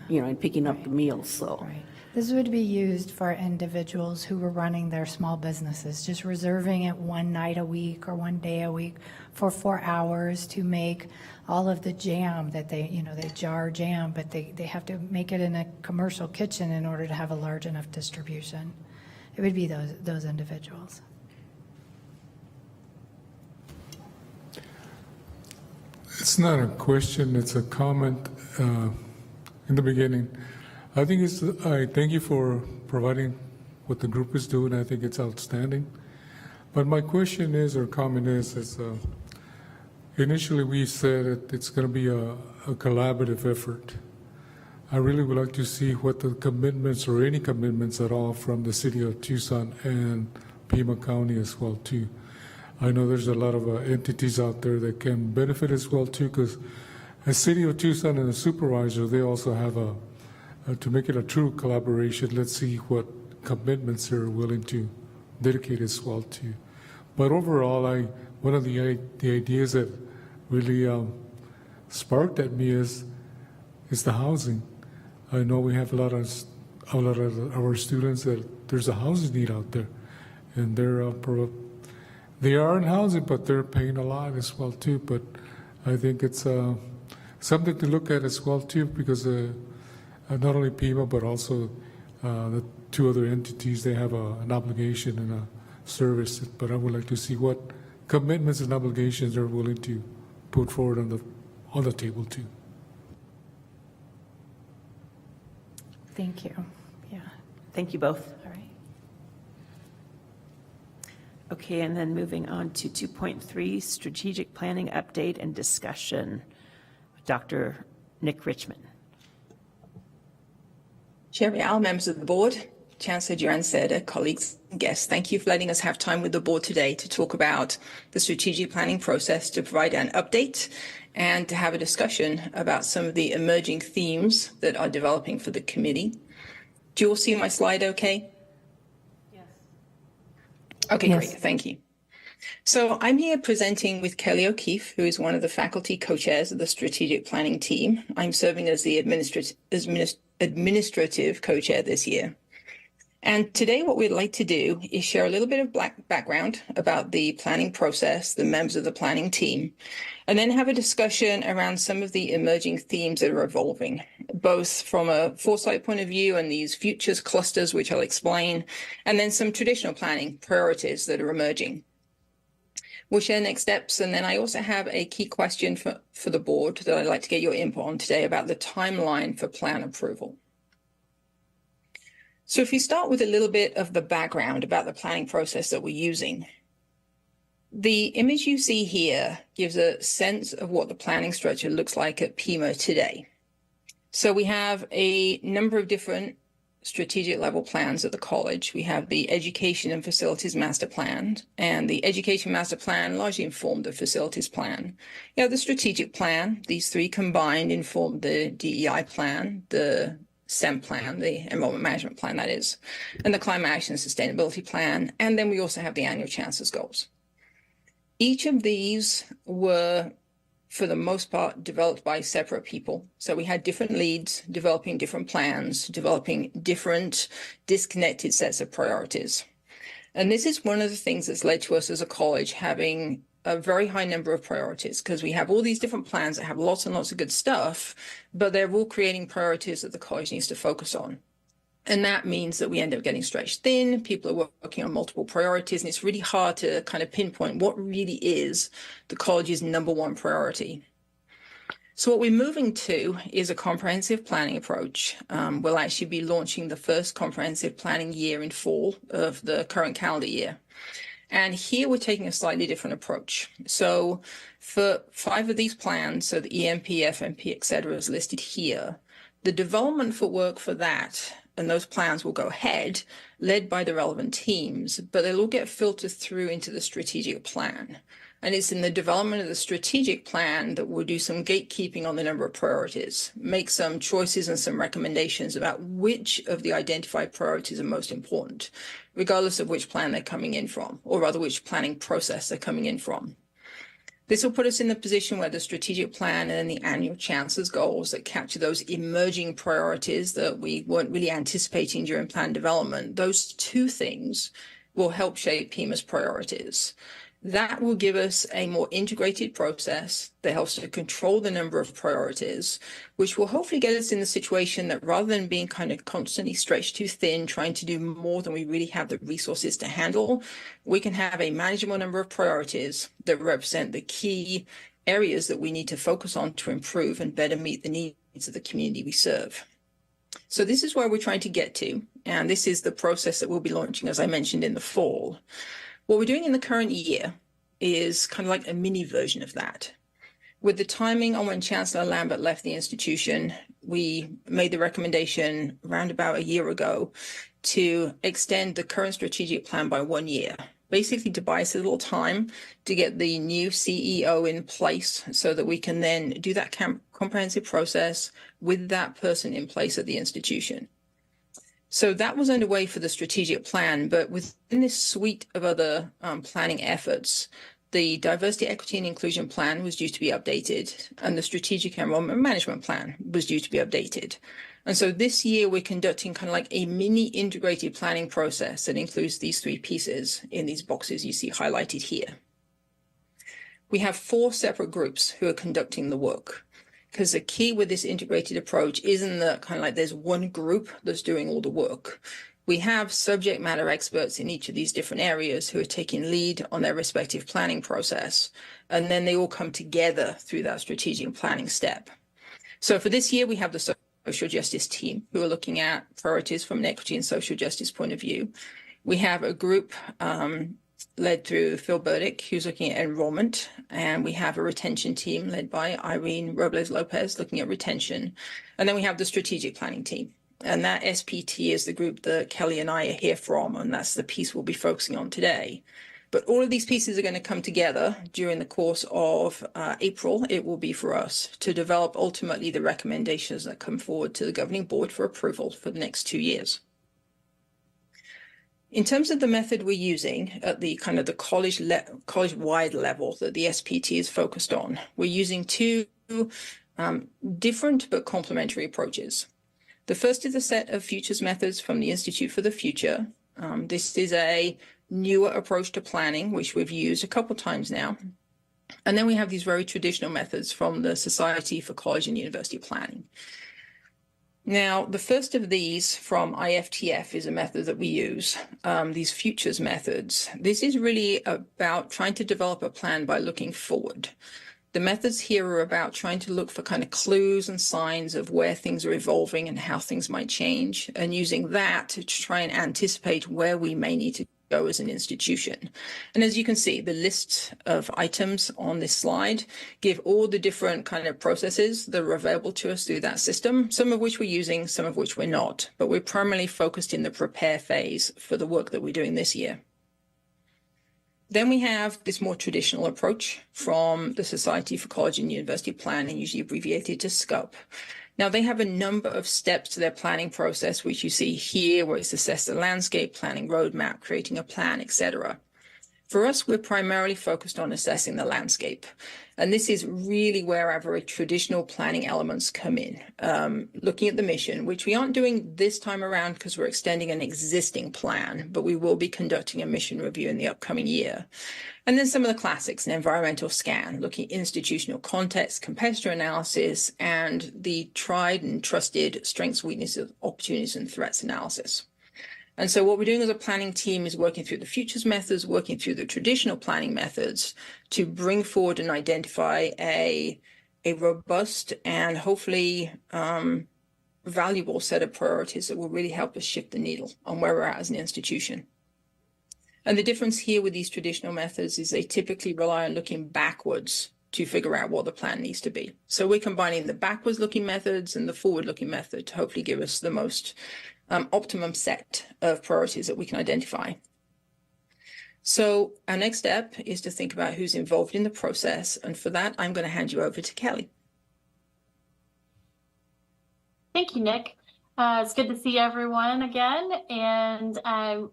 and picking up the meals, so. Right. This would be used for individuals who were running their small businesses, just reserving it one night a week or one day a week for 4 hours to make all of the jam that they jar jam, but they have to make it in a commercial kitchen in order to have a large enough distribution. It would be those individuals. It's not a question, it's a comment in the beginning. I thank you for providing what the group is doing. I think it's outstanding. But my question is, or comment is initially we said that it's going to be a collaborative effort. I really would like to see what the commitments or any commitments at all from the city of Tucson and Pima County as well too. I know there's a lot of entities out there that can benefit as well too, because as city of Tucson and the supervisor, they also have to make it a true collaboration. Let's see what commitments they're willing to dedicate as well to. But overall, one of the ideas that really sparked at me is the housing. I know we have a lot of our students that there's a housing need out there, and they are in housing, but they're paying a lot as well too. But I think it's something to look at as well too, because not only Pima, but also the two other entities, they have an obligation and a service. But I would like to see what commitments and obligations they're willing to put forward on the table too. Thank you. Yeah. Thank you both. All right. Okay, and then moving on to 2.3, strategic planning update and discussion. Dr. Nick Richmond. Chair Real, members of the board, Chancellor Duran-Seda, colleagues and guests, thank you for letting us have time with the board today to talk about the strategic planning process, to provide an update and to have a discussion about some of the emerging themes that are developing for the committee. Do you all see my slide okay? Yes. Okay, yes. Great, thank you. So I'm here presenting with Kelly O'Keefe, who is one of the faculty co-chairs of the strategic planning team. I'm serving as the administrative co-chair this year. And today what we'd like to do is share a little bit of background about the planning process, the members of the planning team, and then have a discussion around some of the emerging themes that are evolving, both from a foresight point of view and these futures clusters, which I'll explain, and then some traditional planning priorities that are emerging. We'll share next steps, and then I also have a key question for the board that I'd like to get your input on today about the timeline for plan approval. So if you start with a little bit of the background about the planning process that we're using, the image you see here gives a sense of what the planning structure looks like at Pima today. So we have a number of different strategic level plans at the college. We have the Education and Facilities Master Plan, and the Education Master Plan largely informed the Facilities Plan. You have the Strategic Plan. These three combined inform the DEI Plan, the SEM Plan, the Enrollment Management Plan, that is, and the Climate Action and Sustainability Plan. And then we also have the Annual Chancellor's Goals. Each of these were, for the most part, developed by separate people. So we had different leads developing different plans, developing different disconnected sets of priorities. And this is one of the things that's led to us as a college having a very high number of priorities, because we have all these different plans that have lots and lots of good stuff, but they're all creating priorities that the college needs to focus on. And that means that we end up getting stretched thin. People are working on multiple priorities, and it's really hard to kind of pinpoint what really is the college's number one priority. So what we're moving to is a comprehensive planning approach. We'll actually be launching the first comprehensive planning year in fall of the current calendar year. And here we're taking a slightly different approach. So for 5 of these plans, so the EMP, FMP, et cetera, is listed here. The development for work for that and those plans will go ahead, led by the relevant teams, but they'll all get filtered through into the strategic plan. And it's in the development of the strategic plan that we'll do some gatekeeping on the number of priorities, make some choices and some recommendations about which of the identified priorities are most important, regardless of which plan they're coming in from, or rather which planning process they're coming in from. This will put us in the position where the strategic plan and then the annual chancellor's goals that capture those emerging priorities that we weren't really anticipating during plan development, those two things will help shape Pima's priorities. That will give us a more integrated process that helps to control the number of priorities, which will hopefully get us in the situation that rather than being kind of constantly stretched too thin, trying to do more than we really have the resources to handle, we can have a manageable number of priorities that represent the key areas that we need to focus on to improve and better meet the needs of the community we serve. So this is where we're trying to get to, and this is the process that we'll be launching, as I mentioned, in the fall. What we're doing in the current year is kind of like a mini version of that. With the timing on when Chancellor Lambert left the institution, we made the recommendation around about a year ago to extend the current strategic plan by 1 year, basically to buy us a little time to get the new CEO in place so that we can then do that comprehensive process with that person in place at the institution. So that was underway for the strategic plan, but within this suite of other planning efforts, the diversity, equity, and inclusion plan was due to be updated, and the strategic enrollment management plan was due to be updated. And so this year we're conducting kind of like a mini integrated planning process that includes these 3 pieces in these boxes you see highlighted here. We have 4 separate groups who are conducting the work, because the key with this integrated approach isn't that kind of like there's one group that's doing all the work. We have subject matter experts in each of these different areas who are taking lead on their respective planning process, and then they all come together through that strategic planning step. So for this year, we have the social justice team who are looking at priorities from an equity and social justice point of view. We have a group led through Phil Burdick, who's looking at enrollment, and we have a retention team led by Irene Robles Lopez looking at retention. And then we have the strategic planning team. And that SPT is the group that Kelly and I are here from, and that's the piece we'll be focusing on today. But all of these pieces are going to come together during the course of April. It will be for us to develop ultimately the recommendations that come forward to the governing board for approval for the next 2 years. In terms of the method we're using at the kind of the college-wide level that the SPT is focused on, we're using 2 different but complementary approaches. The first is a set of futures methods from the Institute for the Future. This is a newer approach to planning, which we've used a couple times now. And then we have these very traditional methods from the Society for College and University Planning. Now, the first of these from IFTF is a method that we use, these futures methods. This is really about trying to develop a plan by looking forward. The methods here are about trying to look for kind of clues and signs of where things are evolving and how things might change, and using that to try and anticipate where we may need to go as an institution. And as you can see, the list of items on this slide give all the different kind of processes that are available to us through that system, some of which we're using, some of which we're not, but we're primarily focused in the prepare phase for the work that we're doing this year. Then we have this more traditional approach from the Society for College and University Planning, usually abbreviated to SCUP. Now, they have a number of steps to their planning process, which you see here, where it's assess the landscape, planning roadmap, creating a plan, etc. For us, we're primarily focused on assessing the landscape. And this is really where our very traditional planning elements come in. Looking at the mission, which we aren't doing this time around because we're extending an existing plan, but we will be conducting a mission review in the upcoming year. And then some of the classics, an environmental scan, looking at institutional context, competitor analysis, and the tried and trusted strengths, weaknesses, opportunities, and threats analysis. And so what we're doing as a planning team is working through the futures methods, working through the traditional planning methods to bring forward and identify a robust and hopefully valuable set of priorities that will really help us shift the needle on where we're at as an institution. And the difference here with these traditional methods is they typically rely on looking backwards to figure out what the plan needs to be. So we're combining the backwards looking methods and the forward looking method to hopefully give us the most optimum set of priorities that we can identify. So our next step is to think about who's involved in the process. And for that, I'm going to hand you over to Kelly. Thank you, Nick. It's good to see everyone again. And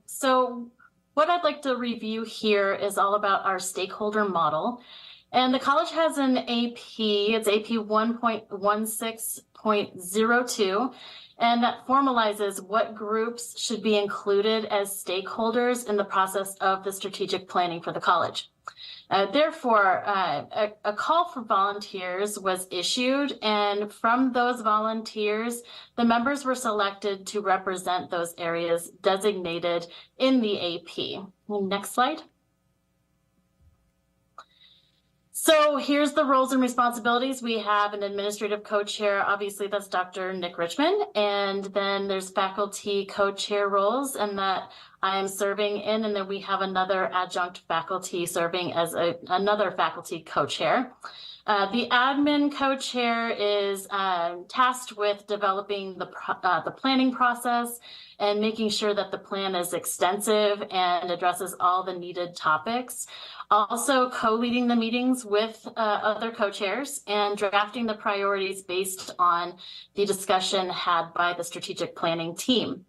so what I'd like to review here is all about our stakeholder model. And the college has an AP, it's AP 1.16.02, and that formalizes what groups should be included as stakeholders in the process of the strategic planning for the college. Therefore, a call for volunteers was issued, and from those volunteers, the members were selected to represent those areas designated in the AP. Next slide. So here's the roles and responsibilities. We have an administrative co-chair, obviously that's Dr. Nick Richmond, and then there's faculty co-chair roles, and that I am serving in, and then we have another adjunct faculty serving as another faculty co-chair. The admin co-chair is tasked with developing the planning process and making sure that the plan is extensive and addresses all the needed topics. Also co-leading the meetings with other co-chairs and drafting the priorities based on the discussion had by the strategic planning team.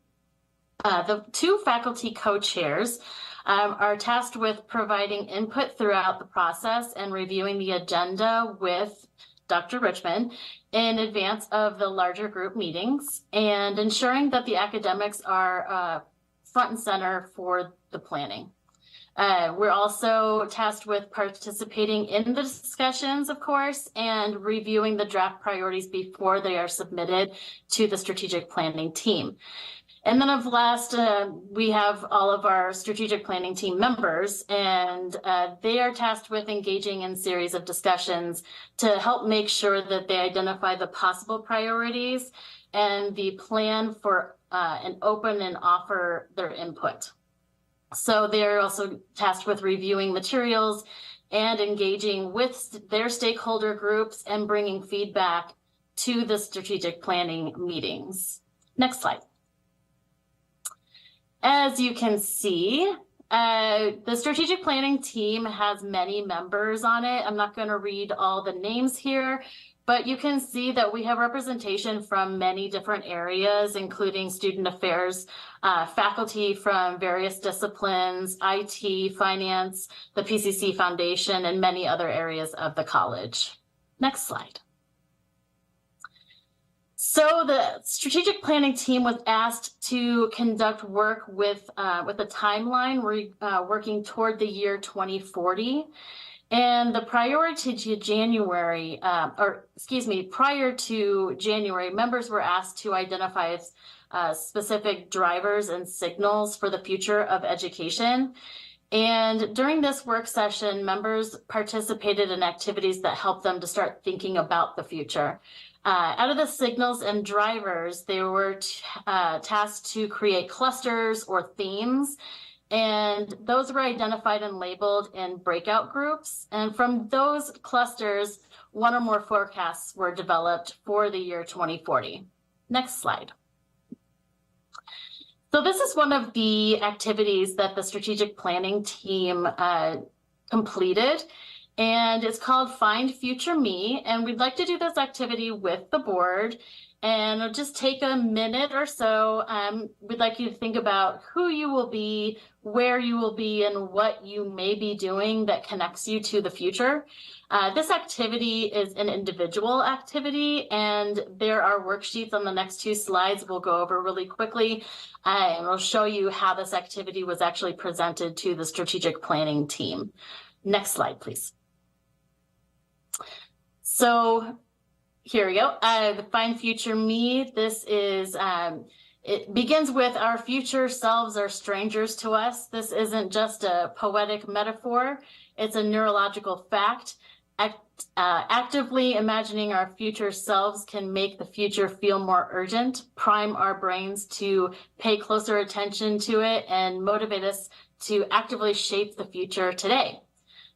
The two faculty co-chairs are tasked with providing input throughout the process and reviewing the agenda with Dr. Richmond in advance of the larger group meetings and ensuring that the academics are front and center for the planning. We're also tasked with participating in the discussions, of course, and reviewing the draft priorities before they are submitted to the strategic planning team. And then of last, we have all of our strategic planning team members, and they are tasked with engaging in series of discussions to help make sure that they identify the possible priorities and the plan for an open and offer their input. So they're also tasked with reviewing materials and engaging with their stakeholder groups and bringing feedback to the strategic planning meetings. Next slide. As you can see, the strategic planning team has many members on it. I'm not going to read all the names here, but you can see that we have representation from many different areas, including student affairs, faculty from various disciplines, IT, finance, the PCC Foundation, and many other areas of the college. Next slide. So the strategic planning team was asked to conduct work with a timeline. We're working toward the year 2040. And the prior to January, prior to January, members were asked to identify specific drivers and signals for the future of education. And during this work session, members participated in activities that helped them to start thinking about the future. Out of the signals and drivers, they were tasked to create clusters or themes, and those were identified and labeled in breakout groups. And from those clusters, one or more forecasts were developed for the year 2040. Next slide. So this is one of the activities that the strategic planning team completed, and it's called Find Future Me. And we'd like to do this activity with the board, and it'll just take a minute or so. We'd like you to think about who you will be, where you will be, and what you may be doing that connects you to the future. This activity is an individual activity, and there are worksheets on the next two slides we'll go over really quickly, and we'll show you how this activity was actually presented to the strategic planning team. Next slide, please. So here we go. The Find Future Me. This is, it begins with our future selves are strangers to us. This isn't just a poetic metaphor. It's a neurological fact. Actively imagining our future selves can make the future feel more urgent, prime our brains to pay closer attention to it, and motivate us to actively shape the future today.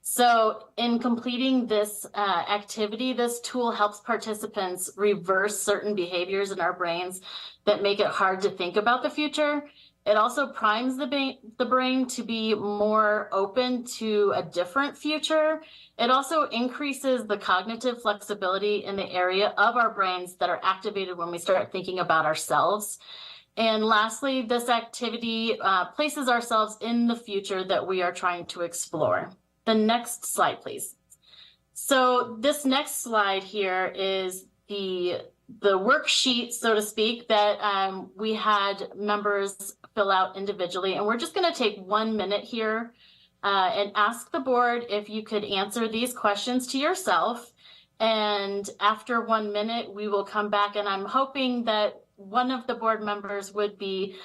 So in completing this activity, this tool helps participants reverse certain behaviors in our brains that make it hard to think about the future. It also primes the brain to be more open to a different future. It also increases the cognitive flexibility in the area of our brains that are activated when we start thinking about ourselves. And lastly, this activity places ourselves in the future that we are trying to explore. The next slide, please. So this next slide here is the worksheet, so to speak, that we had members fill out individually. And we're just going to take 1 minute here and ask the board if you could answer these questions to yourself. And after 1 minute, we will come back, and I'm hoping that one of the board members would be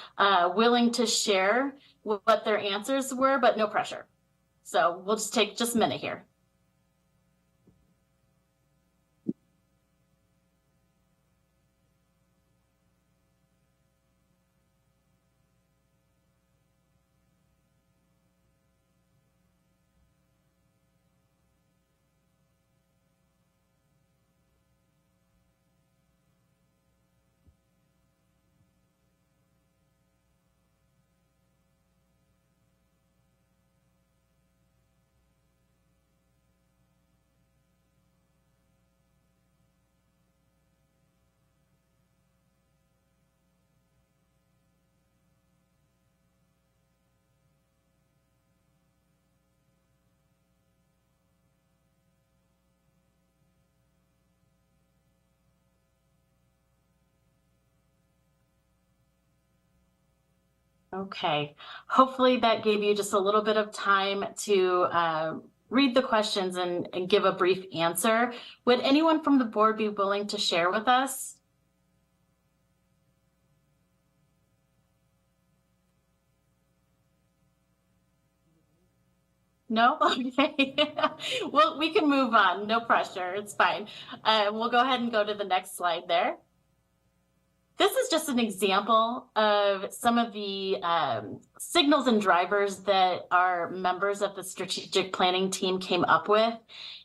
willing to share what their answers were, but no pressure. So we'll just take just a minute here. Okay, hopefully that gave you just a little bit of time to read the questions and give a brief answer. Would anyone from the board be willing to share with us? No? Okay. Well, we can move on. No pressure. It's fine. We'll go ahead and go to the next slide there. This is just an example of some of the signals and drivers that our members of the strategic planning team came up with.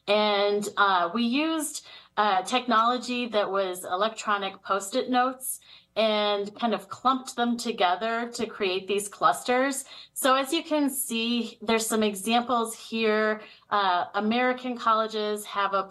And we used technology that was electronic Post-it notes and kind of clumped them together to create these clusters. So as you can see, there's some examples here. American colleges have a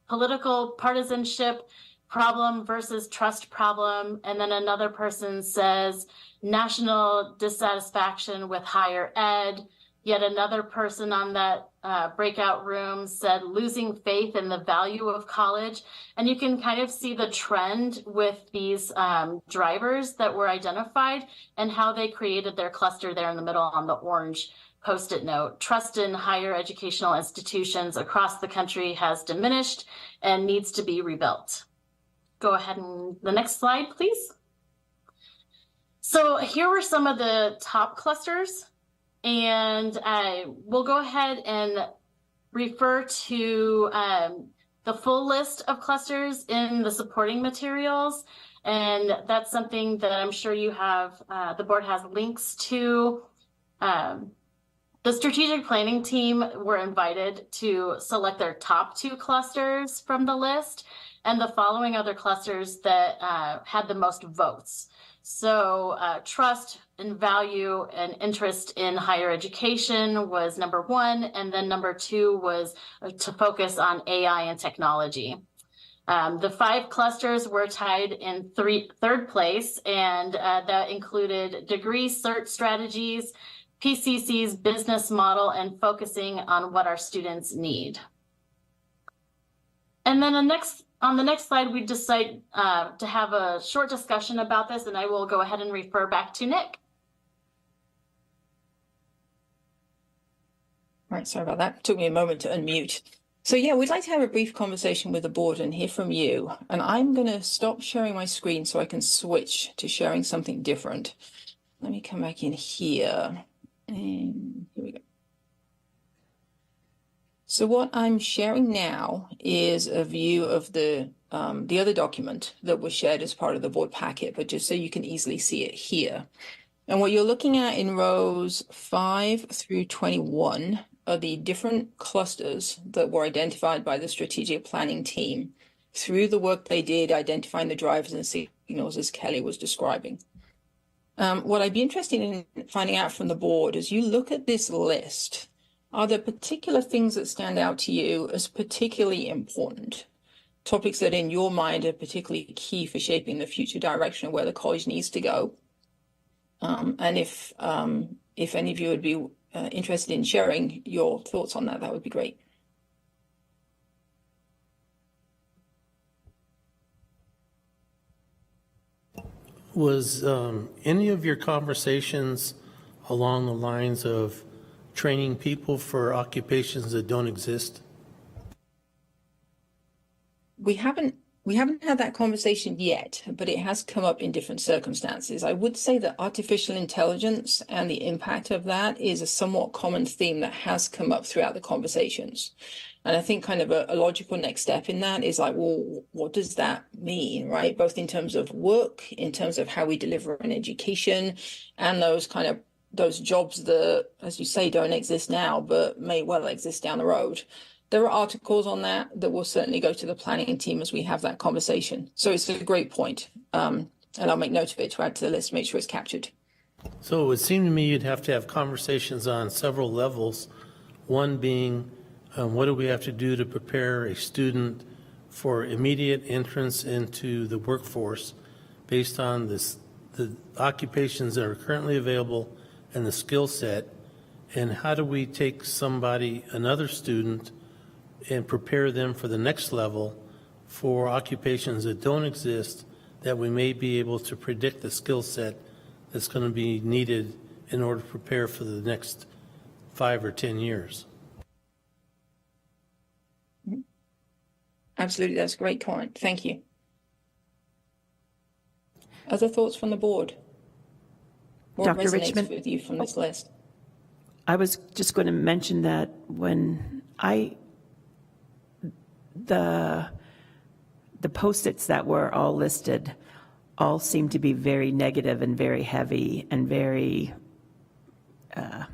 political partisanship problem versus trust problem. And then another person says national dissatisfaction with higher ed. Yet another person on that breakout room said losing faith in the value of college. And you can kind of see the trend with these drivers that were identified and how they created their cluster there in the middle on the orange Post-it note. Trust in higher educational institutions across the country has diminished and needs to be rebuilt. Go ahead and the next slide, please. So here were some of the top clusters, and we'll go ahead and refer to the full list of clusters in the supporting materials. And that's something that I'm sure you have, the board has links to. The strategic planning team were invited to select their top 2 clusters from the list and the following other clusters that had the most votes. So trust and value and interest in higher education was number 1, and then number 2 was to focus on AI and technology. The 5 clusters were tied in third place, and that included degree cert strategies, PCC's business model, and focusing on what our students need. And then on the next slide, we decide to have a short discussion about this, and I will go ahead and refer back to Nick. All right, sorry about that. Took me a moment to unmute. So yeah, we'd like to have a brief conversation with the board and hear from you. And I'm going to stop sharing my screen so I can switch to sharing something different. Let me come back in here. And here we go. So what I'm sharing now is a view of the other document that was shared as part of the board packet, but just so you can easily see it here. And what you're looking at in rows 5 through 21 are the different clusters that were identified by the strategic planning team through the work they did identifying the drivers and signals as Kelly was describing. What I'd be interested in finding out from the board is you look at this list, are there particular things that stand out to you as particularly important? Topics that in your mind are particularly key for shaping the future direction of where the college needs to go? And if any of you would be interested in sharing your thoughts on that, that would be great. Was any of your conversations along the lines of training people for occupations that don't exist? We haven't had that conversation yet, but it has come up in different circumstances. I would say that artificial intelligence and the impact of that is a somewhat common theme that has come up throughout the conversations. And I think kind of a logical next step in that is like, well, what does that mean, right? Both in terms of work, in terms of how we deliver an education, and those jobs that, as you say, don't exist now, but may well exist down the road. There are articles on that will certainly go to the planning team as we have that conversation. So it's a great point. And I'll make note of it to add to the list, make sure it's captured. So it would seem to me you'd have to have conversations on several levels. One being, what do we have to do to prepare a student for immediate entrance into the workforce based on the occupations that are currently available and the skill set? And how do we take another student, and prepare them for the next level for occupations that don't exist, that we may be able to predict the skill set that's going to be needed in order to prepare for the next 5 or 10 years? Absolutely, that's a great comment. Thank you. Other thoughts from the board? What Dr. resonates Richmond? with you from this list? I was just going to mention that when the Post-its that were all listed all seemed to be very negative and very heavy and very, I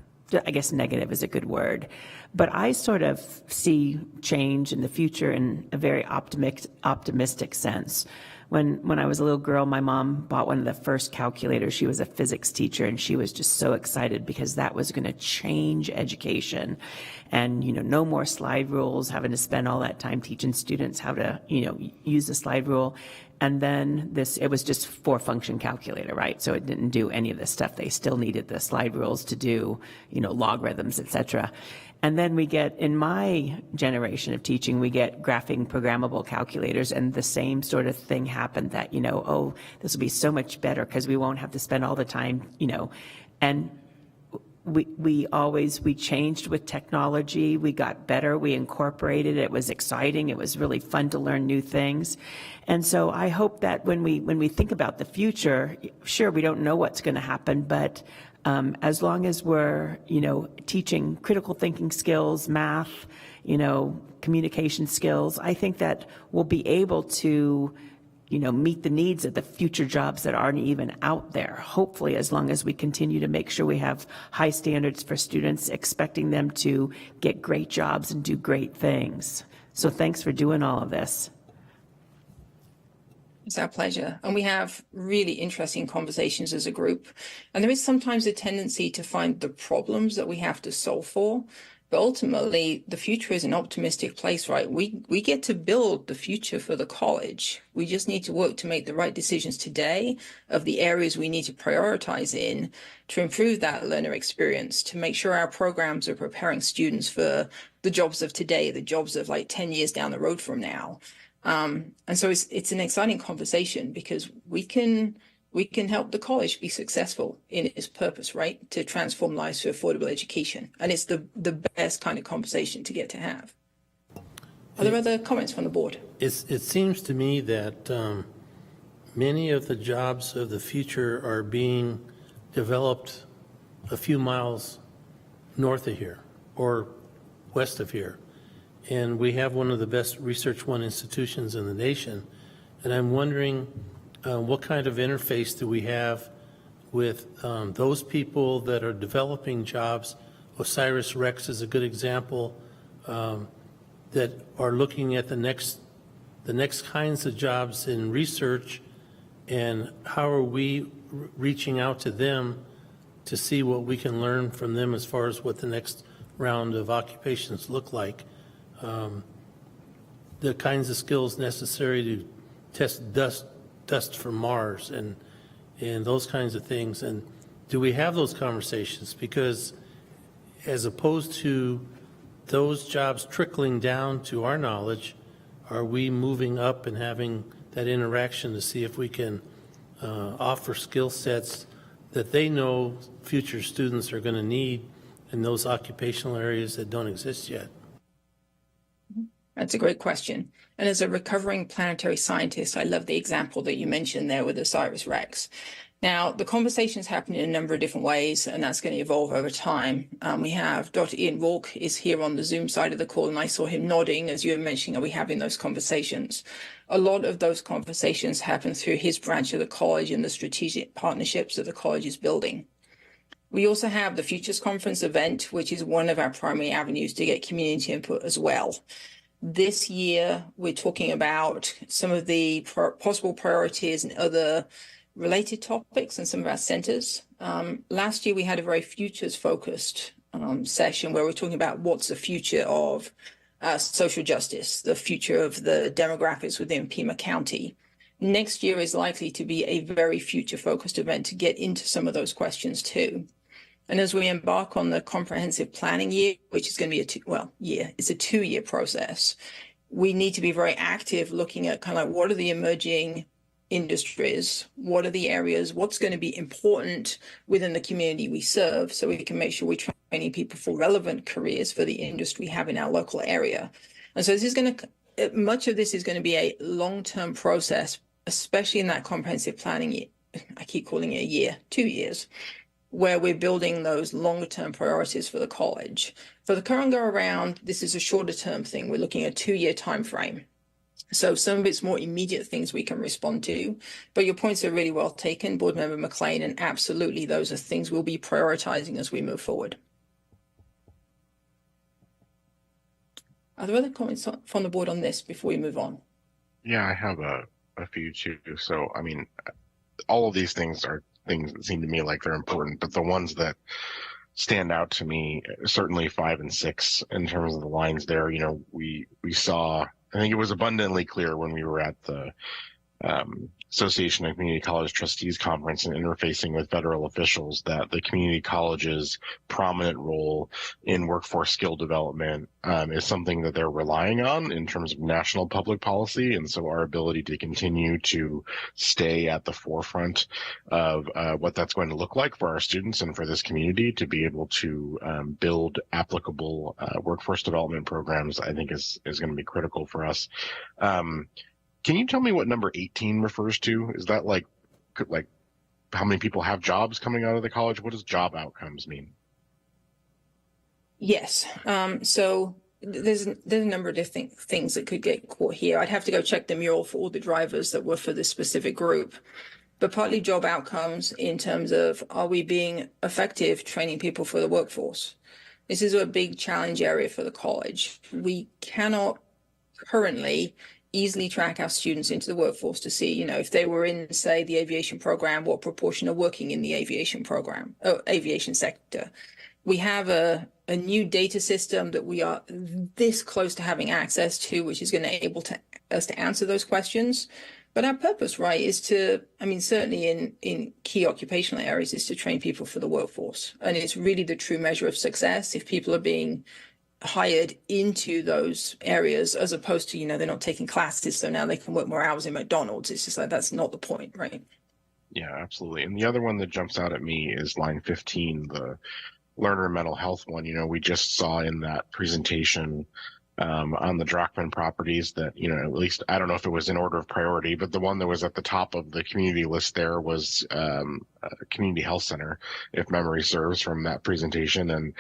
guess negative is a good word. But I sort of see change in the future in a very optimistic sense. When I was a little girl, my mom bought one of the first calculators. She was a physics teacher, and she was just so excited because that was going to change education. And, no more slide rules, having to spend all that time teaching students how to, use the slide rule. And then it was just 4-function calculator, right? So it didn't do any of this stuff. They still needed the slide rules to do, logarithms, et cetera. And then we get, in my generation of teaching, we get graphing programmable calculators, and the same sort of thing happened that, this will be so much better because we won't have to spend all the time, and we changed with technology. We got better. We incorporated. It was exciting. It was really fun to learn new things. And so I hope that when we think about the future, sure, we don't know what's going to happen, but as long as we're, teaching critical thinking skills, math, communication skills, I think that we'll be able to, meet the needs of the future jobs that aren't even out there. Hopefully, as long as we continue to make sure we have high standards for students, expecting them to get great jobs and do great things. So thanks for doing all of this. It's our pleasure. And we have really interesting conversations as a group. And there is sometimes a tendency to find the problems that we have to solve for. But ultimately, the future is an optimistic place, right? We get to build the future for the college. We just need to work to make the right decisions today of the areas we need to prioritize in to improve that learner experience, to make sure our programs are preparing students for the jobs of today, the jobs of like 10 years down the road from now. And so it's an exciting conversation because we can help the college be successful in its purpose, right? To transform lives through affordable education. And it's the best kind of conversation to get to have. Are there other comments from the board? It seems to me that many of the jobs of the future are being developed a few miles north of here or west of here. And we have one of the best Research One institutions in the nation. And I'm wondering what kind of interface do we have with those people that are developing jobs? Osiris Rex is a good example that are looking at the next kinds of jobs in research, and how are we reaching out to them to see what we can learn from them as far as what the next round of occupations look like. The kinds of skills necessary to test dust from Mars and those kinds of things. And do we have those conversations? Because as opposed to those jobs trickling down to our knowledge, are we moving up and having that interaction to see if we can offer skill sets that they know future students are going to need in those occupational areas that don't exist yet? That's a great question. And as a recovering planetary scientist, I love the example that you mentioned there with Osiris Rex. Now, the conversation's happening in a number of different ways, and that's going to evolve over time. We have Dr. Ian Rourke is here on the Zoom side of the call, and I saw him nodding as you were mentioning, are we having those conversations? A lot of those conversations happen through his branch of the college and the strategic partnerships that the college is building. We also have the Futures Conference event, which is one of our primary avenues to get community input as well. This year, we're talking about some of the possible priorities and other related topics in some of our centers. Last year, we had a very futures-focused session where we're talking about what's the future of social justice, the future of the demographics within Pima County. Next year is likely to be a very future-focused event to get into some of those questions too. And as we embark on the comprehensive planning year, which is going to be it's a 2-year process, we need to be very active looking at kind of like what are the emerging industries, what are the areas, what's going to be important within the community we serve, so we can make sure we're training people for relevant careers for the industry we have in our local area. And so this is going to, much of this is going to be a long-term process, especially in that comprehensive planning year. I keep calling it a year, 2 years, where we're building those longer-term priorities for the college. For the current go-around, this is a shorter-term thing. We're looking at a 2-year time frame. So some of it's more immediate things we can respond to. But your points are really well taken, Board Member McLean, and absolutely those are things we'll be prioritizing as we move forward. Are there other comments from the board on this before we move on? Yeah, I have a few too. So, I mean, all of these things are things that seem to me like they're important, but the ones that stand out to me, certainly 5 and 6 in terms of the lines there, we saw, I think it was abundantly clear when we were at the Association of Community College Trustees Conference and interfacing with federal officials that the community college's prominent role in workforce skill development is something that they're relying on in terms of national public policy. And so our ability to continue to stay at the forefront of what that's going to look like for our students and for this community to be able to build applicable workforce development programs, I think is going to be critical for us. Can you tell me what number 18 refers to? Is that like how many people have jobs coming out of the college? What does job outcomes mean? Yes. So there's a number of different things that could get caught here. I'd have to go check the mural for all the drivers that were for this specific group. But partly job outcomes in terms of, are we being effective training people for the workforce? This is a big challenge area for the college. We cannot currently easily track our students into the workforce to see, if they were in, say, the aviation program, what proportion are working in the aviation program, aviation sector. We have a new data system that we are this close to having access to, which is going to enable us to answer those questions. But our purpose, right, is to, certainly in key occupational areas, is to train people for the workforce. And it's really the true measure of success if people are being hired into those areas as opposed to, they're not taking classes, so now they can work more hours in McDonald's. It's just like, that's not the point, right? Yeah, absolutely. And the other one that jumps out at me is line 15, the learner mental health one. We just saw in that presentation on the Drachman properties that, at least, I don't know if it was in order of priority, but the one that was at the top of the community list there was a community health center, if memory serves, from that presentation.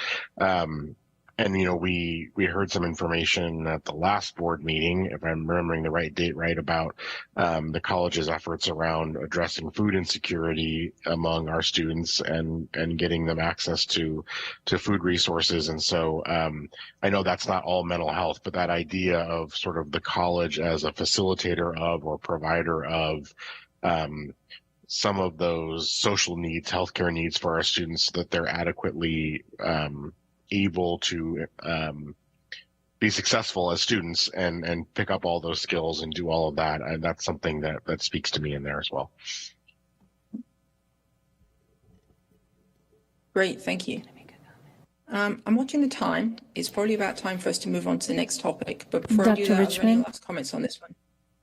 And we heard some information at the last board meeting, if I'm remembering the right date right, about the college's efforts around addressing food insecurity among our students and getting them access to food resources. And so I know that's not all mental health, but that idea of sort of the college as a facilitator of or provider of some of those social needs, healthcare needs for our students, so that they're adequately able to be successful as students and pick up all those skills and do all of that. And that's something that speaks to me in there as well. Great, thank you. I'm watching the time. It's probably about time for us to move on to the next topic. But before I do that, are there any last comments on this one?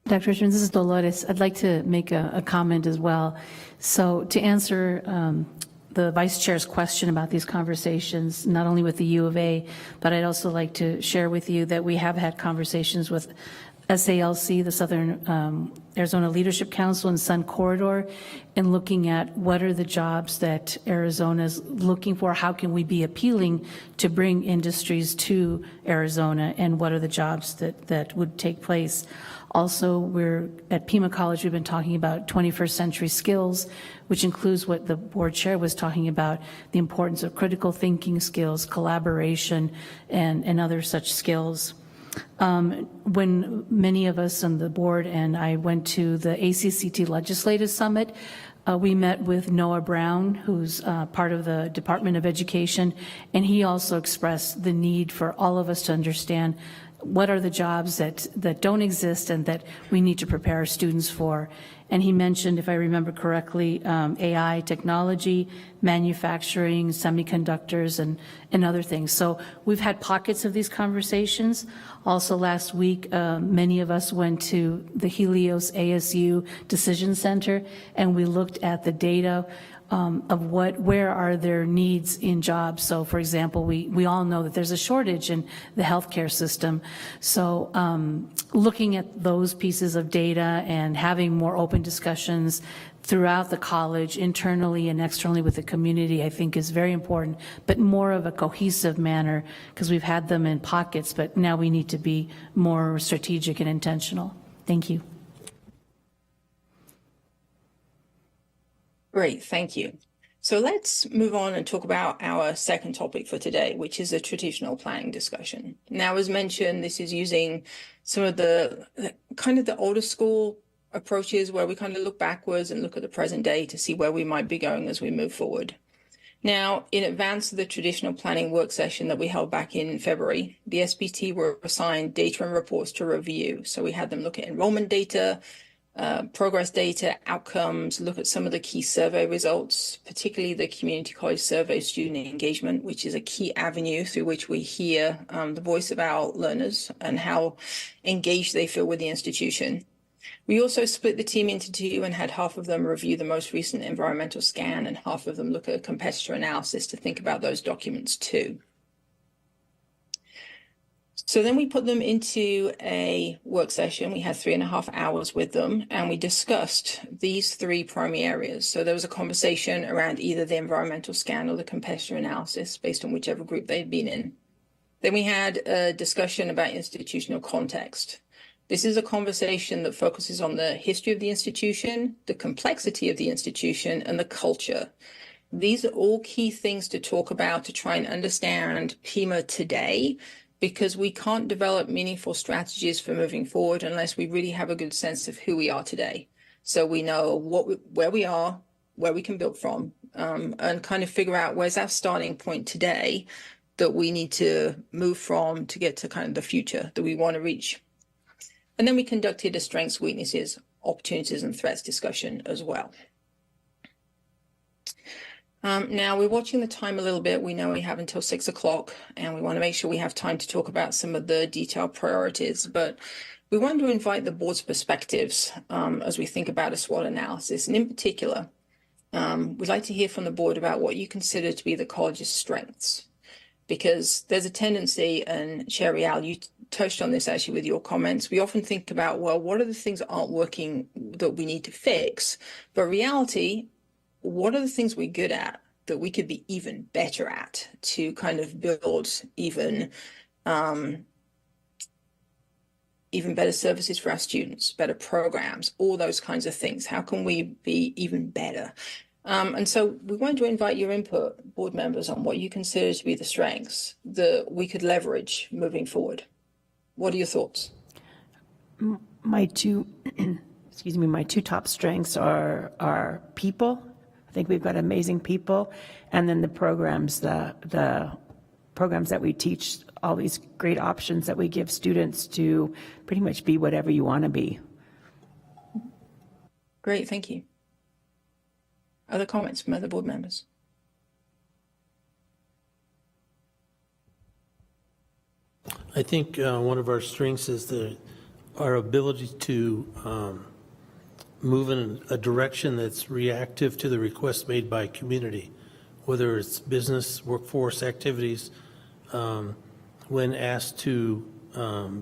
Dr. Richmond, this is Dolores. I'd like to make a comment as well. So to answer the Vice Chair's question about these conversations, not only with the U of A, but I'd also like to share with you that we have had conversations with SALC, the Southern Arizona Leadership Council, and Sun Corridor, in looking at what are the jobs that Arizona is looking for, how can we be appealing to bring industries to Arizona, and what are the jobs that would take place. Also, we're at Pima College, we've been talking about 21st century skills, which includes what the board chair was talking about, the importance of critical thinking skills, collaboration, and other such skills. When many of us on the board and I went to the ACCT Legislative Summit, we met with Noah Brown, who's part of the Department of Education, and he also expressed the need for all of us to understand what are the jobs that don't exist and that we need to prepare our students for. And he mentioned, if I remember correctly, AI technology, manufacturing, semiconductors, and other things. So we've had pockets of these conversations. Also last week, many of us went to the Helios ASU Decision Center, and we looked at the data of where are their needs in jobs. So for example, we all know that there's a shortage in the healthcare system. So looking at those pieces of data and having more open discussions throughout the college, internally and externally with the community, I think is very important, but more of a cohesive manner, because we've had them in pockets, but now we need to be more strategic and intentional. Thank you. Great, thank you. So let's move on and talk about our second topic for today, which is a traditional planning discussion. Now, as mentioned, this is using some of the kind of the older school approaches where we kind of look backwards and look at the present day to see where we might be going as we move forward. Now, in advance of the traditional planning work session that we held back in February, the SPT were assigned data and reports to review. So we had them look at enrollment data, progress data, outcomes, look at some of the key survey results, particularly the community college survey student engagement, which is a key avenue through which we hear the voice of our learners and how engaged they feel with the institution. We also split the team into two and had half of them review the most recent environmental scan and half of them look at competitor analysis to think about those documents too. So then we put them into a work session. We had 3.5 hours with them and we discussed these three primary areas. So there was a conversation around either the environmental scan or the competitor analysis based on whichever group they'd been in. Then we had a discussion about institutional context. This is a conversation that focuses on the history of the institution, the complexity of the institution, and the culture. These are all key things to talk about to try and understand Pima today, because we can't develop meaningful strategies for moving forward unless we really have a good sense of who we are today. So we know where we are, where we can build from, and kind of figure out where's our starting point today that we need to move from to get to kind of the future that we want to reach. And then we conducted a strengths, weaknesses, opportunities, and threats discussion as well. Now we're watching the time a little bit. We know we have until 6 o'clock and we want to make sure we have time to talk about some of the detailed priorities, but we want to invite the board's perspectives as we think about a SWOT analysis. And in particular, we'd like to hear from the board about what you consider to be the college's strengths, because there's a tendency, and Sherry Al, you touched on this actually with your comments, we often think about, well, what are the things that aren't working that we need to fix? But reality, what are the things we're good at that we could be even better at to kind of build even better services for our students, better programs, all those kinds of things? How can we be even better? And so we want to invite your input, board members, on what you consider to be the strengths that we could leverage moving forward. What are your thoughts? My two, my two top strengths are people. I think we've got amazing people, and then the programs that we teach, all these great options that we give students to pretty much be whatever you want to be. Great, thank you. Other comments from other board members? I think one of our strengths is our ability to move in a direction that's reactive to the requests made by community, whether it's business, workforce activities. When asked to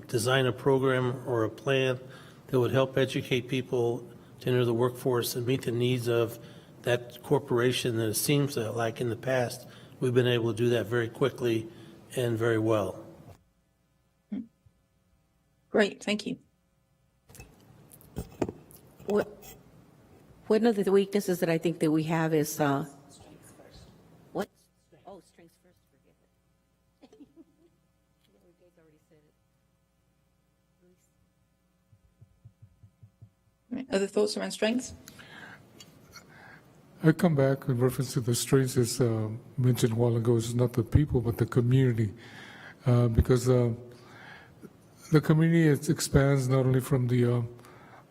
design a program or a plan that would help educate people to enter the workforce and meet the needs of that corporation, that it seems that, like in the past, we've been able to do that very quickly and very well. Great, thank you. One of the weaknesses that I think that we have is what? Oh, strengths first. Forget it. Yeah, you guys already said it. Right. Other thoughts around strengths? I come back in reference to the strengths as mentioned a while ago. It's not the people, but the community, because the community expands not only from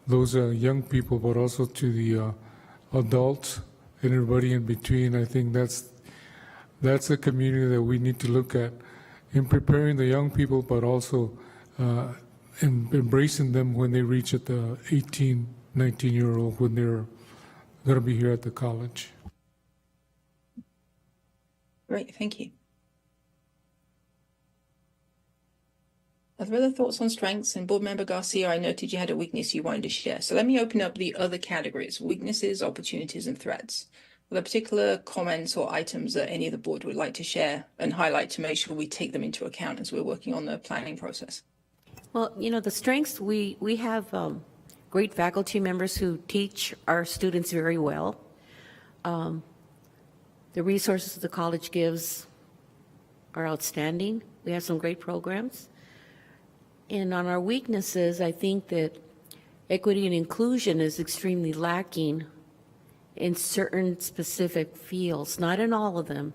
those young people, but also to the adults and everybody in between. I think that's a community that we need to look at in preparing the young people, but also embracing them when they reach at the 18, 19-year-old, when they're going to be here at the college. Great, thank you. Are there other thoughts on strengths? And Board Member Garcia, I noted you had a weakness you wanted to share. So let me open up the other categories: weaknesses, opportunities, and threats. Are there particular comments or items that any of the board would like to share and highlight to make sure we take them into account as we're working on the planning process? Well, the strengths, we have great faculty members who teach our students very well. The resources the college gives are outstanding. We have some great programs. And on our weaknesses, I think that equity and inclusion is extremely lacking in certain specific fields, not in all of them,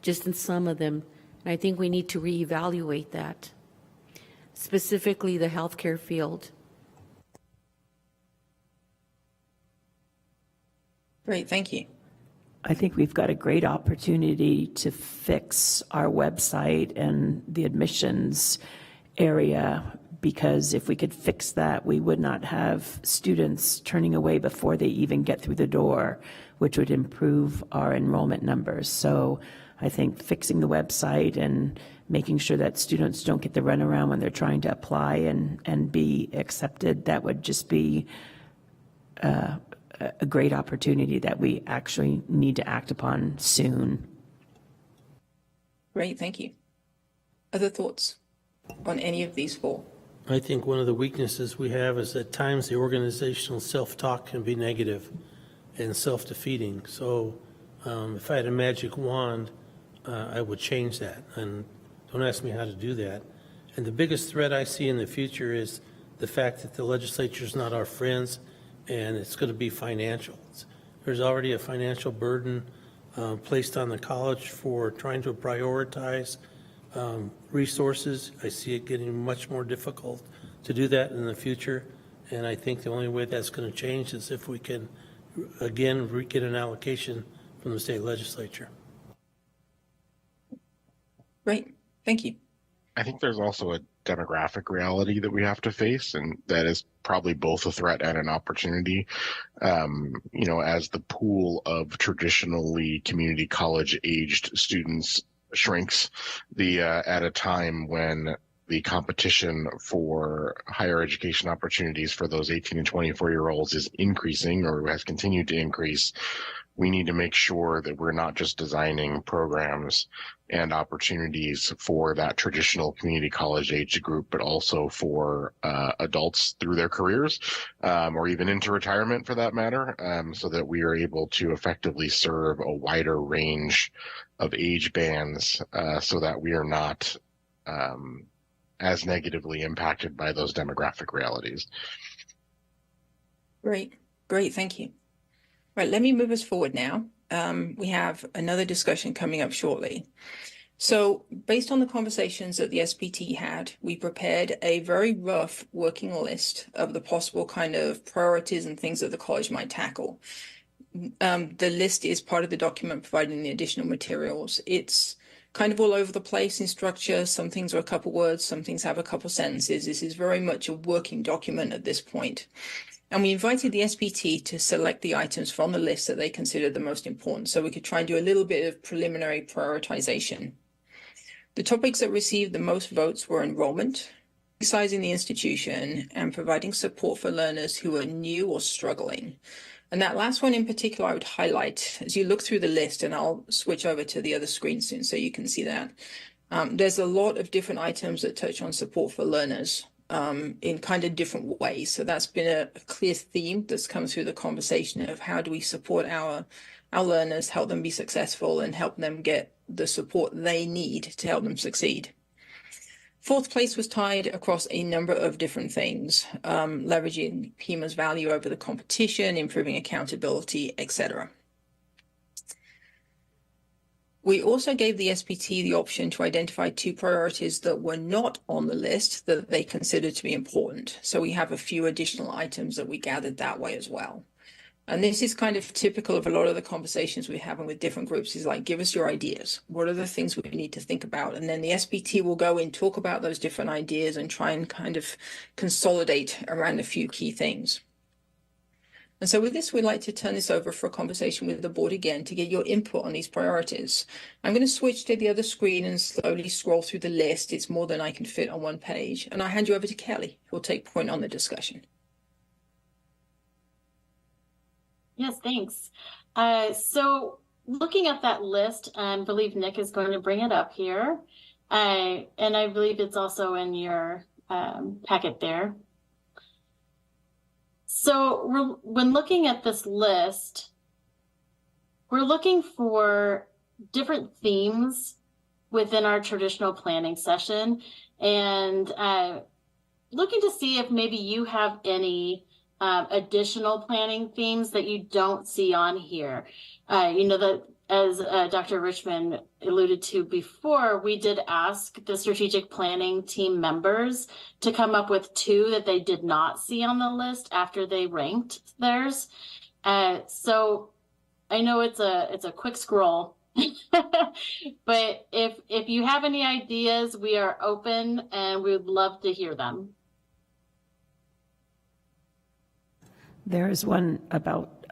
just in some of them. And I think we need to reevaluate that, specifically the healthcare field. Great, thank you. I think we've got a great opportunity to fix our website and the admissions area, because if we could fix that, we would not have students turning away before they even get through the door, which would improve our enrollment numbers. So I think fixing the website and making sure that students don't get the runaround when they're trying to apply and be accepted, that would just be a great opportunity that we actually need to act upon soon. Great, thank you. Other thoughts on any of these four? I think one of the weaknesses we have is at times the organizational self-talk can be negative and self-defeating. So if I had a magic wand, I would change that. And don't ask me how to do that. And the biggest threat I see in the future is the fact that the legislature is not our friends, and it's going to be financial. There's already a financial burden placed on the college for trying to prioritize resources. I see it getting much more difficult to do that in the future, and I think the only way that's going to change is if we can, again, get an allocation from the state legislature. Great, thank you. I think there's also a demographic reality that we have to face, and that is probably both a threat and an opportunity. As the pool of traditionally community college aged students shrinks, at a time when the competition for higher education opportunities for those 18 and 24-year-olds is increasing, or has continued to increase, we need to make sure that we're not just designing programs and opportunities for that traditional community college age group, but also for adults through their careers, or even into retirement for that matter, so that we are able to effectively serve a wider range of age bands, so that we are not as negatively impacted by those demographic realities. Great, thank you. Right, let me move us forward now. We have another discussion coming up shortly. So based on the conversations that the SPT had, we prepared a very rough working list of the possible kind of priorities and things that the college might tackle. The list is part of the document providing the additional materials. It's kind of all over the place in structure. Some things are a couple words, some things have a couple sentences. This is very much a working document at this point. And we invited the SPT to select the items from the list that they considered the most important, so we could try and do a little bit of preliminary prioritization. The topics that received the most votes were enrollment, sizing the institution, and providing support for learners who are new or struggling. And that last one in particular, I would highlight as you look through the list, and I'll switch over to the other screen soon so you can see that. There's a lot of different items that touch on support for learners in kind of different ways. So that's been a clear theme that's come through the conversation of how do we support our learners, help them be successful, and help them get the support they need to help them succeed. Fourth place was tied across a number of different things, leveraging Pima's value over the competition, improving accountability, etc. We also gave the SPT the option to identify 2 priorities that were not on the list that they considered to be important. So we have a few additional items that we gathered that way as well. And this is kind of typical of a lot of the conversations we're having with different groups, is like, give us your ideas. What are the things we need to think about? And then the SPT will go in, talk about those different ideas and try and kind of consolidate around a few key things. And so with this, we'd like to turn this over for a conversation with the board again to get your input on these priorities. I'm going to switch to the other screen and slowly scroll through the list. It's more than I can fit on one page. And I'll hand you over to Kelly, who will take point on the discussion. Yes, thanks. So looking at that list, I believe Nick is going to bring it up here. And I believe it's also in your packet there. So when looking at this list, we're looking for different themes within our traditional planning session, and looking to see if maybe you have any additional planning themes that you don't see on here. That as Dr. Richmond alluded to before, we did ask the strategic planning team members to come up with 2 that they did not see on the list after they ranked theirs. So I know it's a quick scroll, but if you have any ideas, we are open and we would love to hear them. There is one about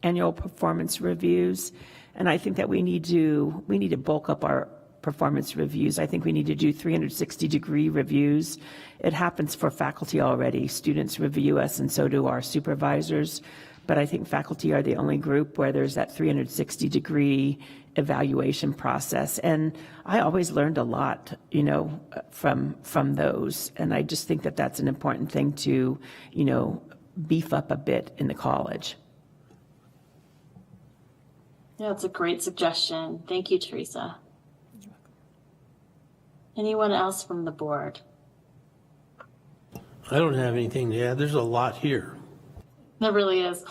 annual performance reviews, and I think that we need to bulk up our performance reviews. I think we need to do 360-degree reviews. It happens for faculty already. Students review us, and so do our supervisors. But I think faculty are the only group where there's that 360-degree evaluation process. And I always learned a lot, from those. And I just think that that's an important thing to, beef up a bit in the college. Yeah, it's a great suggestion. Thank you, Teresa. Anyone else from the board? I don't have anything to add. There's a lot here. There really is.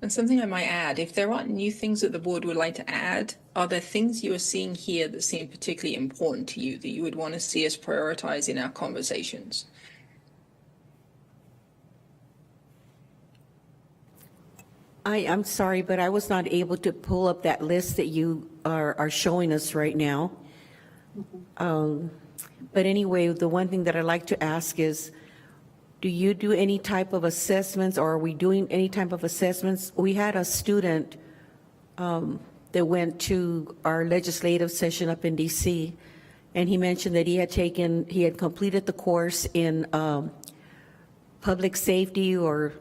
And something I might add, if there aren't new things that the board would like to add, are there things you are seeing here that seem particularly important to you that you would want to see us prioritize in our conversations? I'm sorry, but I was not able to pull up that list that you are showing us right now. But anyway, the one thing that I'd like to ask is, do you do any type of assessments, or are we doing any type of assessments? We had a student that went to our legislative session up in DC, and he mentioned that he had completed the course in public safety or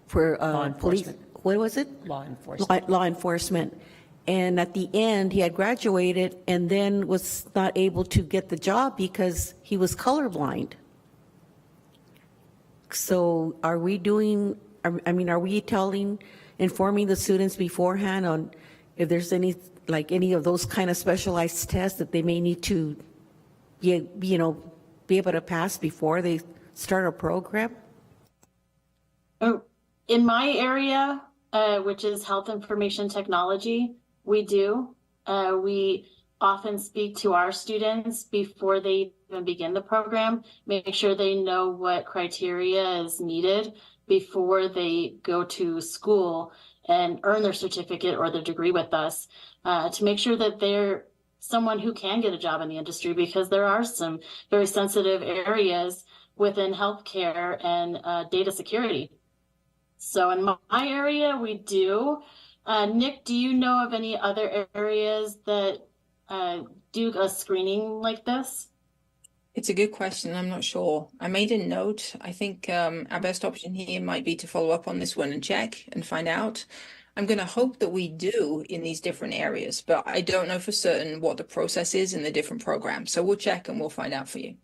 for police. What was it? Law enforcement. Law enforcement. And at the end, he had graduated and then was not able to get the job because he was colorblind. So are we informing the students beforehand on if there's any of those kind of specialized tests that they may need to be able to pass before they start a program? Oh, in my area, which is health information technology, we do. We often speak to our students before they even begin the program, make sure they know what criteria is needed before they go to school and earn their certificate or their degree with us, to make sure that they're someone who can get a job in the industry, because there are some very sensitive areas within healthcare and data security. So in my area, we do. Nick, do you know of any other areas that do a screening like this? It's a good question. I'm not sure. I made a note. I think our best option here might be to follow up on this one and check and find out. I'm going to hope that we do in these different areas, but I don't know for certain what the process is in the different programs. So we'll check and we'll find out for you.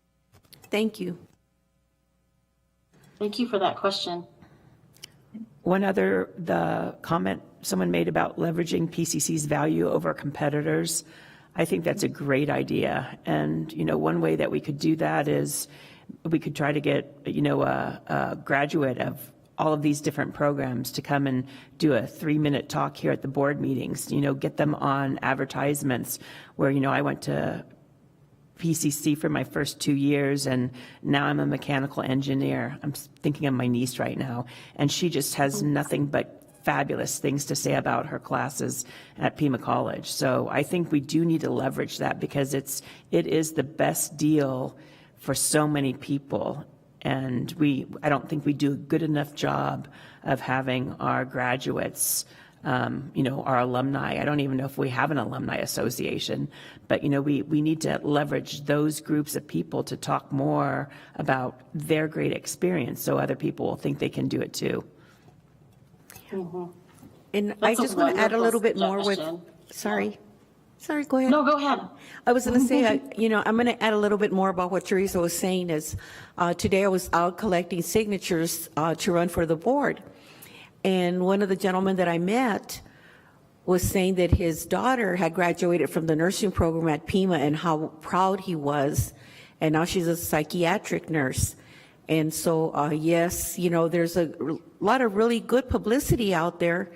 Thank you. Thank you for that question. The comment someone made about leveraging PCC's value over competitors, I think that's a great idea. And, one way that we could do that is we could try to get, a graduate of all of these different programs to come and do a 3-minute talk here at the board meetings, get them on advertisements where, I went to PCC for my first 2 years, and now I'm a mechanical engineer. I'm thinking of my niece right now, and she just has nothing but fabulous things to say about her classes at Pima College. So I think we do need to leverage that, because it is the best deal for so many people. And I don't think we do a good enough job of having our graduates, our alumni. I don't even know if we have an alumni association, but, we need to leverage those groups of people to talk more about their great experience so other people will think they can do it too. Mm-hmm. And I just want to add a little bit more with, sorry, go ahead. No, go ahead. I was going to say, I'm going to add a little bit more about what Teresa was saying is, today I was out collecting signatures to run for the board. And one of the gentlemen that I met was saying that his daughter had graduated from the nursing program at Pima and how proud he was. And now she's a psychiatric nurse. And so, yes, there's a lot of really good publicity out there.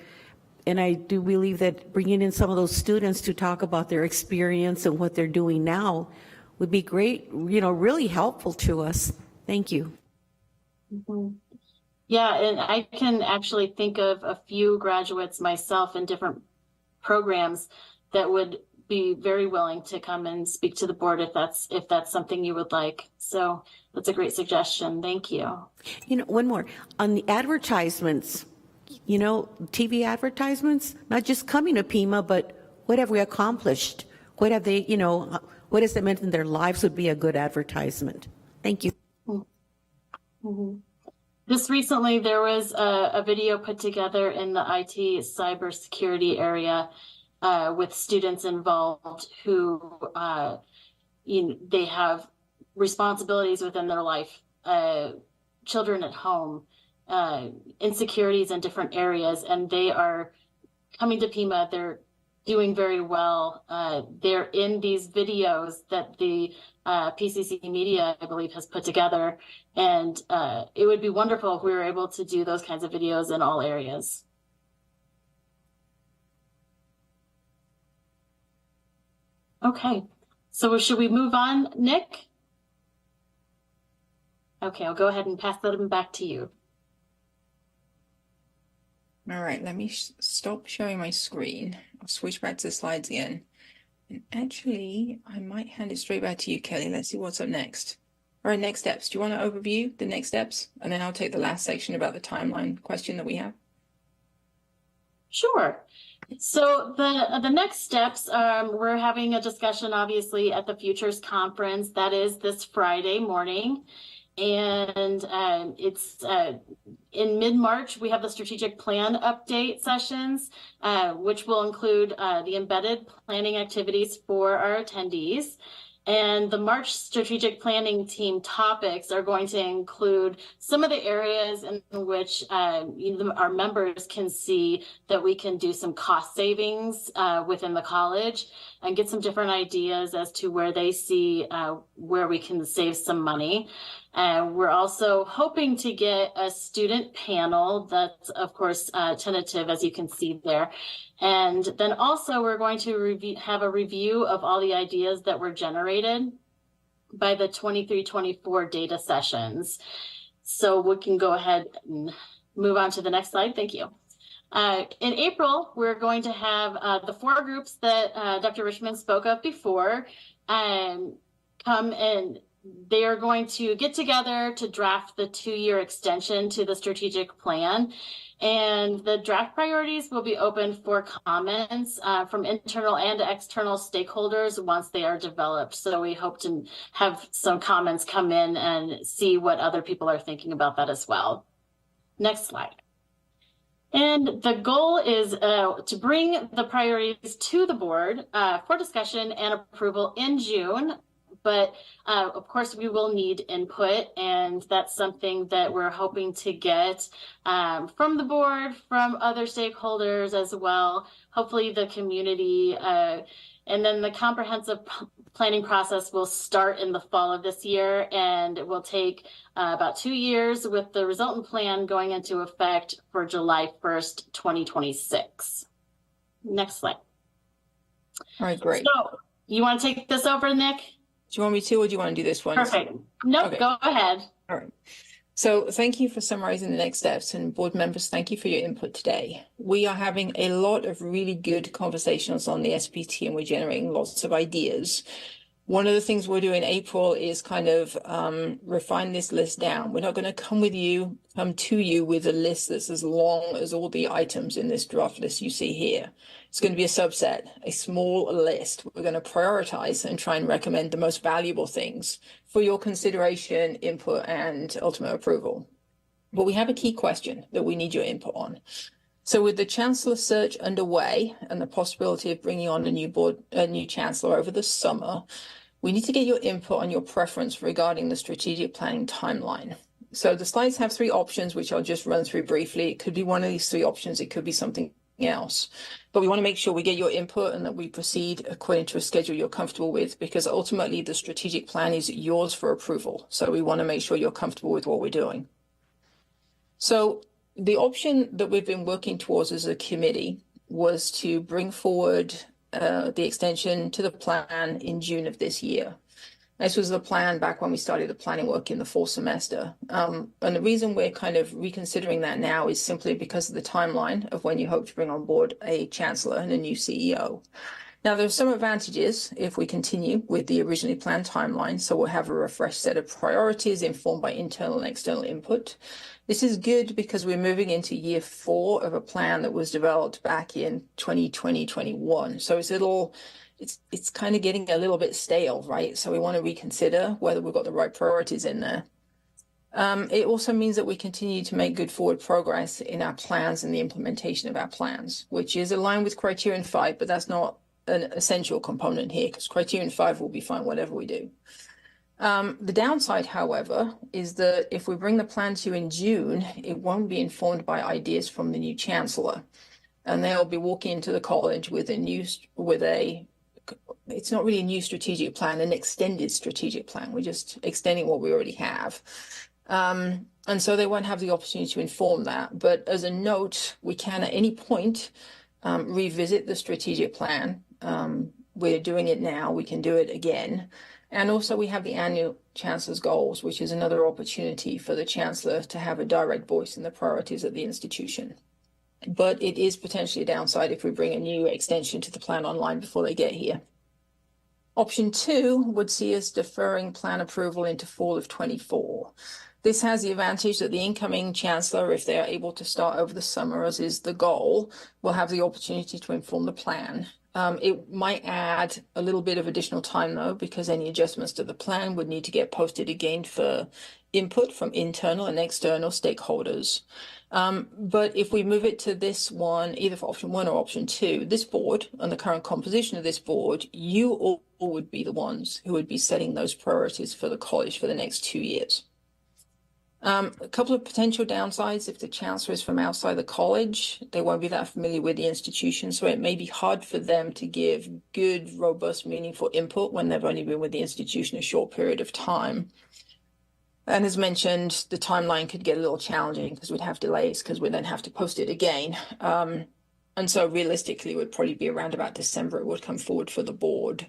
And I do believe that bringing in some of those students to talk about their experience and what they're doing now would be great, really helpful to us. Thank you. Yeah, and I can actually think of a few graduates myself in different programs that would be very willing to come and speak to the board if that's something you would like. So that's a great suggestion. Thank you. You know, one more. On the advertisements, you know, TV advertisements, not just coming to Pima, but what have we accomplished? What have they, you know, what has it meant in their lives would be a good advertisement? Thank you. Mm-hmm. Just recently, there was a video put together in the IT cybersecurity area with students involved who, they have responsibilities within their life, children at home, insecurities in different areas, and they are coming to Pima. They're doing very well. They're in these videos that the PCC Media, I believe, has put together. And it would be wonderful if we were able to do those kinds of videos in all areas. Okay, so should we move on, Nick? Okay, I'll go ahead and pass that back to you. All right, let me stop sharing my screen. I'll switch back to the slides again. And actually, I might hand it straight back to you, Kelly. Let's see what's up next. All right, next steps. Do you want to overview the next steps? And then I'll take the last section about the timeline question that we have. Sure. So the next steps, we're having a discussion, obviously, at the Futures Conference. That is this Friday morning. And it's in mid-March, we have the strategic plan update sessions, which will include the embedded planning activities for our attendees. And the March strategic planning team topics are going to include some of the areas in which our members can see that we can do some cost savings within the college and get some different ideas as to where they see where we can save some money. We're also hoping to get a student panel that's, of course, tentative, as you can see there. And then also we're going to have a review of all the ideas that were generated by the 23-24 data sessions. So we can go ahead and move on to the next slide. Thank you. In April, we're going to have the 4 groups that Dr. Richmond spoke of before come, and they are going to get together to draft the 2-year extension to the strategic plan. And the draft priorities will be open for comments from internal and external stakeholders once they are developed. So we hope to have some comments come in and see what other people are thinking about that as well. Next slide. And the goal is to bring the priorities to the board for discussion and approval in June. But of course, we will need input, and that's something that we're hoping to get from the board, from other stakeholders as well, hopefully the community. And then the comprehensive planning process will start in the fall of this year, and it will take about 2 years with the resultant plan going into effect for July 1st, 2026. Next slide. All right, great. So you want to take this over, Nick? Do you want me to, or do you want to do this one? Perfect. Nope, Okay. Go ahead. All right. So thank you for summarizing the next steps, and board members, thank you for your input today. We are having a lot of really good conversations on the SPT, and we're generating lots of ideas. One of the things we'll do in April is kind of refine this list down. We're not going to come to you with a list that's as long as all the items in this draft list you see here. It's going to be a subset, a small list. We're going to prioritize and try and recommend the most valuable things for your consideration, input, and ultimate approval. But we have a key question that we need your input on. So with the chancellor search underway and the possibility of bringing on a new chancellor over the summer, we need to get your input on your preference regarding the strategic planning timeline. So the slides have 3 options, which I'll just run through briefly. It could be one of these 3 options. It could be something else. But we want to make sure we get your input and that we proceed according to a schedule you're comfortable with, because ultimately the strategic plan is yours for approval. So we want to make sure you're comfortable with what we're doing. So the option that we've been working towards as a committee was to bring forward the extension to the plan in June of this year. This was the plan back when we started the planning work in the fall semester. And the reason we're kind of reconsidering that now is simply because of the timeline of when you hope to bring on board a chancellor and a new CEO. Now, there are some advantages if we continue with the originally planned timeline. So we'll have a refreshed set of priorities informed by internal and external input. This is good because we're moving into year 4 of a plan that was developed back in 2020-21. So it's kind of getting a little bit stale, right? So we want to reconsider whether we've got the right priorities in there. It also means that we continue to make good forward progress in our plans and the implementation of our plans, which is aligned with Criterion 5, but that's not an essential component here because Criterion 5 will be fine whatever we do. The downside, however, is that if we bring the plan to you in June, it won't be informed by ideas from the new chancellor. And they'll be walking into the college with it's not really a new strategic plan, an extended strategic plan. We're just extending what we already have. And so they won't have the opportunity to inform that. But as a note, we can at any point revisit the strategic plan. We're doing it now. We can do it again. And also we have the annual chancellor's goals, which is another opportunity for the chancellor to have a direct voice in the priorities of the institution. But it is potentially a downside if we bring a new extension to the plan online before they get here. Option 2 would see us deferring plan approval into fall of 24. This has the advantage that the incoming chancellor, if they are able to start over the summer, as is the goal, will have the opportunity to inform the plan. It might add a little bit of additional time, though, because any adjustments to the plan would need to get posted again for input from internal and external stakeholders. But if we move it to this one, either for option 1 or option 2, this board and the current composition of this board, you all would be the ones who would be setting those priorities for the college for the next 2 years. A couple of potential downsides: if the chancellor is from outside the college, they won't be that familiar with the institution, so it may be hard for them to give good, robust, meaningful input when they've only been with the institution a short period of time. And as mentioned, the timeline could get a little challenging because we'd have delays because we then have to post it again. And so realistically, it would probably be around about December it would come forward for the board.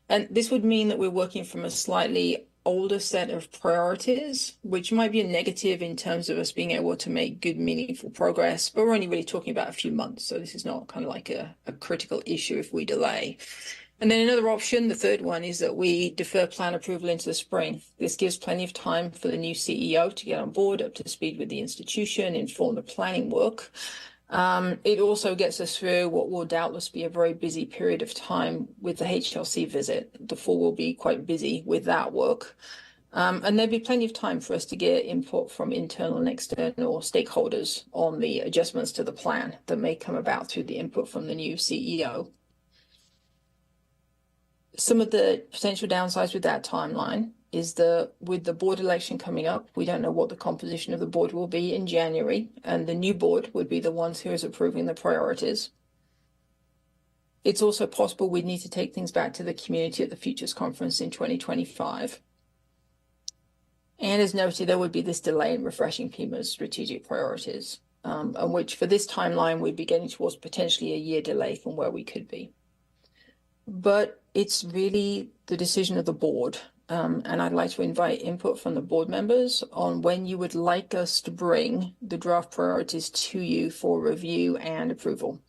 And this would mean that we're working from a slightly older set of priorities, which might be a negative in terms of us being able to make good, meaningful progress, but we're only really talking about a few months. So this is not kind of like a critical issue if we delay. And then another option, the third one, is that we defer plan approval into the spring. This gives plenty of time for the new CEO to get on board, up to speed with the institution, inform the planning work. It also gets us through what will doubtless be a very busy period of time with the HLC visit. The fall will be quite busy with that work. And there'll be plenty of time for us to get input from internal and external stakeholders on the adjustments to the plan that may come about through the input from the new CEO. Some of the potential downsides with that timeline is that with the board election coming up, we don't know what the composition of the board will be in January, and the new board would be the ones who is approving the priorities. It's also possible we'd need to take things back to the community at the Futures Conference in 2025. And as noted, there would be this delay in refreshing Pima's strategic priorities, and which for this timeline, we'd be getting towards potentially a year delay from where we could be. But it's really the decision of the board. And I'd like to invite input from the board members on when you would like us to bring the draft priorities to you for review and approval.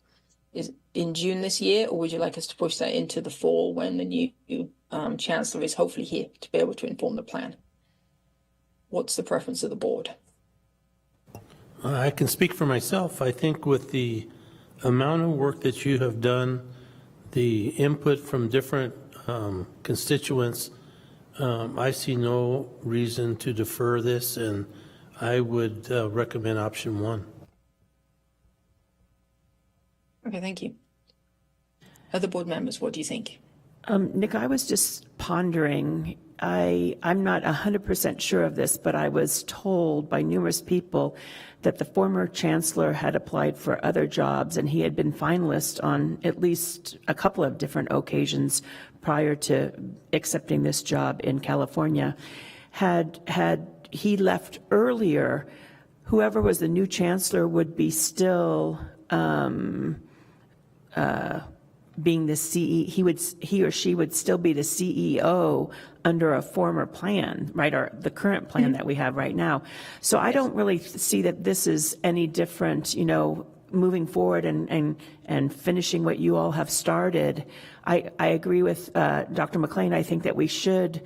Is in June this year, or would you like us to push that into the fall when the new chancellor is hopefully here to be able to inform the plan? What's the preference of the board? I can speak for myself. I think with the amount of work that you have done, the input from different constituents, I see no reason to defer this, and I would recommend option 1. Okay, thank you. Other board members, what do you think? Nick, I was just pondering, I'm not 100% sure of this, but I was told by numerous people that the former chancellor had applied for other jobs and he had been finalist on at least a couple of different occasions prior to accepting this job in California. Had he left earlier, whoever was the new chancellor would be still being the he or she would still be the CEO under a former plan, right, or the current plan that we have right now. So I don't really see that this is any different, moving forward and finishing what you all have started. I agree with Dr. McLean. I think that we should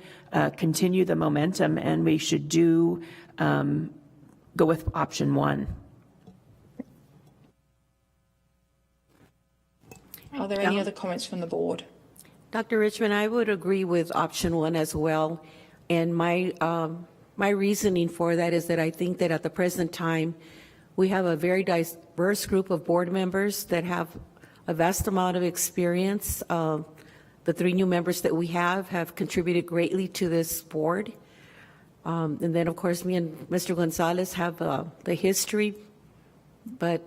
continue the momentum, and we should go with option 1. Are there any other comments from the board? Dr. Richmond, I would agree with option 1 as well. And my reasoning for that is that I think that at the present time, we have a very diverse group of board members that have a vast amount of experience. The 3 new members that we have contributed greatly to this board. And then, of course, me and Mr. Gonzalez have the history. But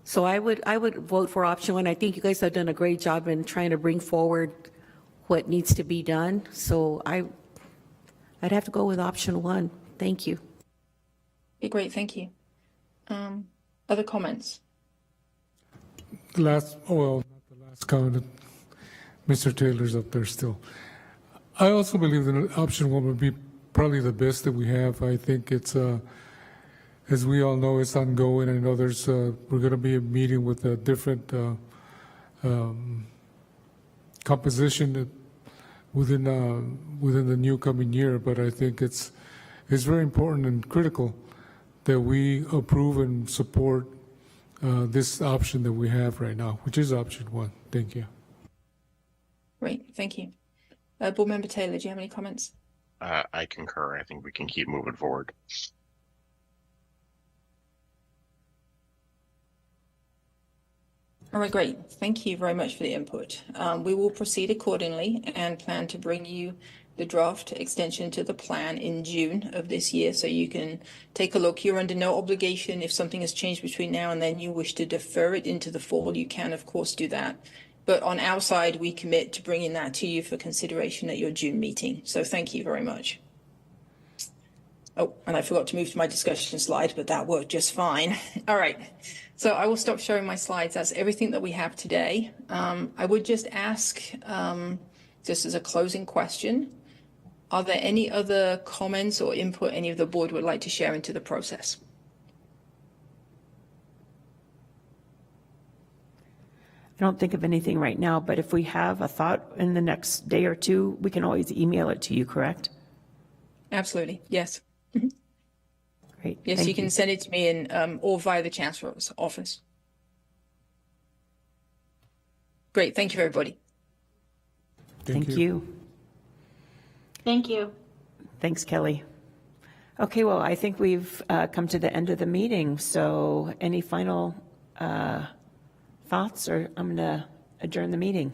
so I would vote for option 1. I think you guys have done a great job in trying to bring forward what needs to be done. So I'd have to go with option 1. Thank you. Okay, great, thank you. Other comments? Not the last comment. Mr. Taylor's up there still. I also believe that option 1 would be probably the best that we have. I think it's, as we all know, it's ongoing. I know we're going to be meeting with a different composition within the new coming year, but I think it's very important and critical that we approve and support this option that we have right now, which is option 1. Thank you. Great, thank you. Board Member Taylor, do you have any comments? I concur. I think we can keep moving forward. All right, great. Thank you very much for the input. We will proceed accordingly and plan to bring you the draft extension to the plan in June of this year, so you can take a look. You're under no obligation. If something has changed between now and then, you wish to defer it into the fall, you can, of course, do that. But on our side, we commit to bringing that to you for consideration at your June meeting. So thank you very much. Oh, and I forgot to move to my discussion slide, but that worked just fine. All right. So I will stop showing my slides. That's everything that we have today. I would just ask, just as a closing question, are there any other comments or input any of the board would like to share into the process? I don't think of anything right now, but if we have a thought in the next day or 2, we can always email it to you, correct? Absolutely, yes. Great. Yes, Thank you can send it to me in, or via the Chancellor's office. Great, thank you, everybody. Thank you. Thank you. Thanks, Kelly. Okay, well, I think we've come to the end of the meeting. So any final thoughts, or I'm going to adjourn the meeting?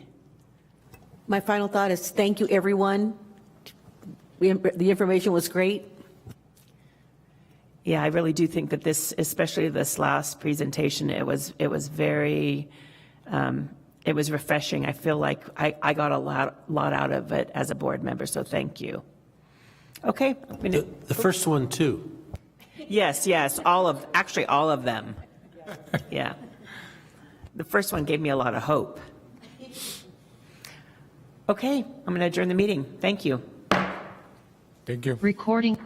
My final thought is thank you, everyone. The information was great. Yeah, I really do think that this, especially this last presentation, it was very, it was refreshing. I feel like I got a lot out of it as a board member, so thank you. Okay. The first one, too. Yes, actually all of them. Yeah. The first one gave me a lot of hope. Okay, I'm going to adjourn the meeting. Thank you. Thank you. Recording.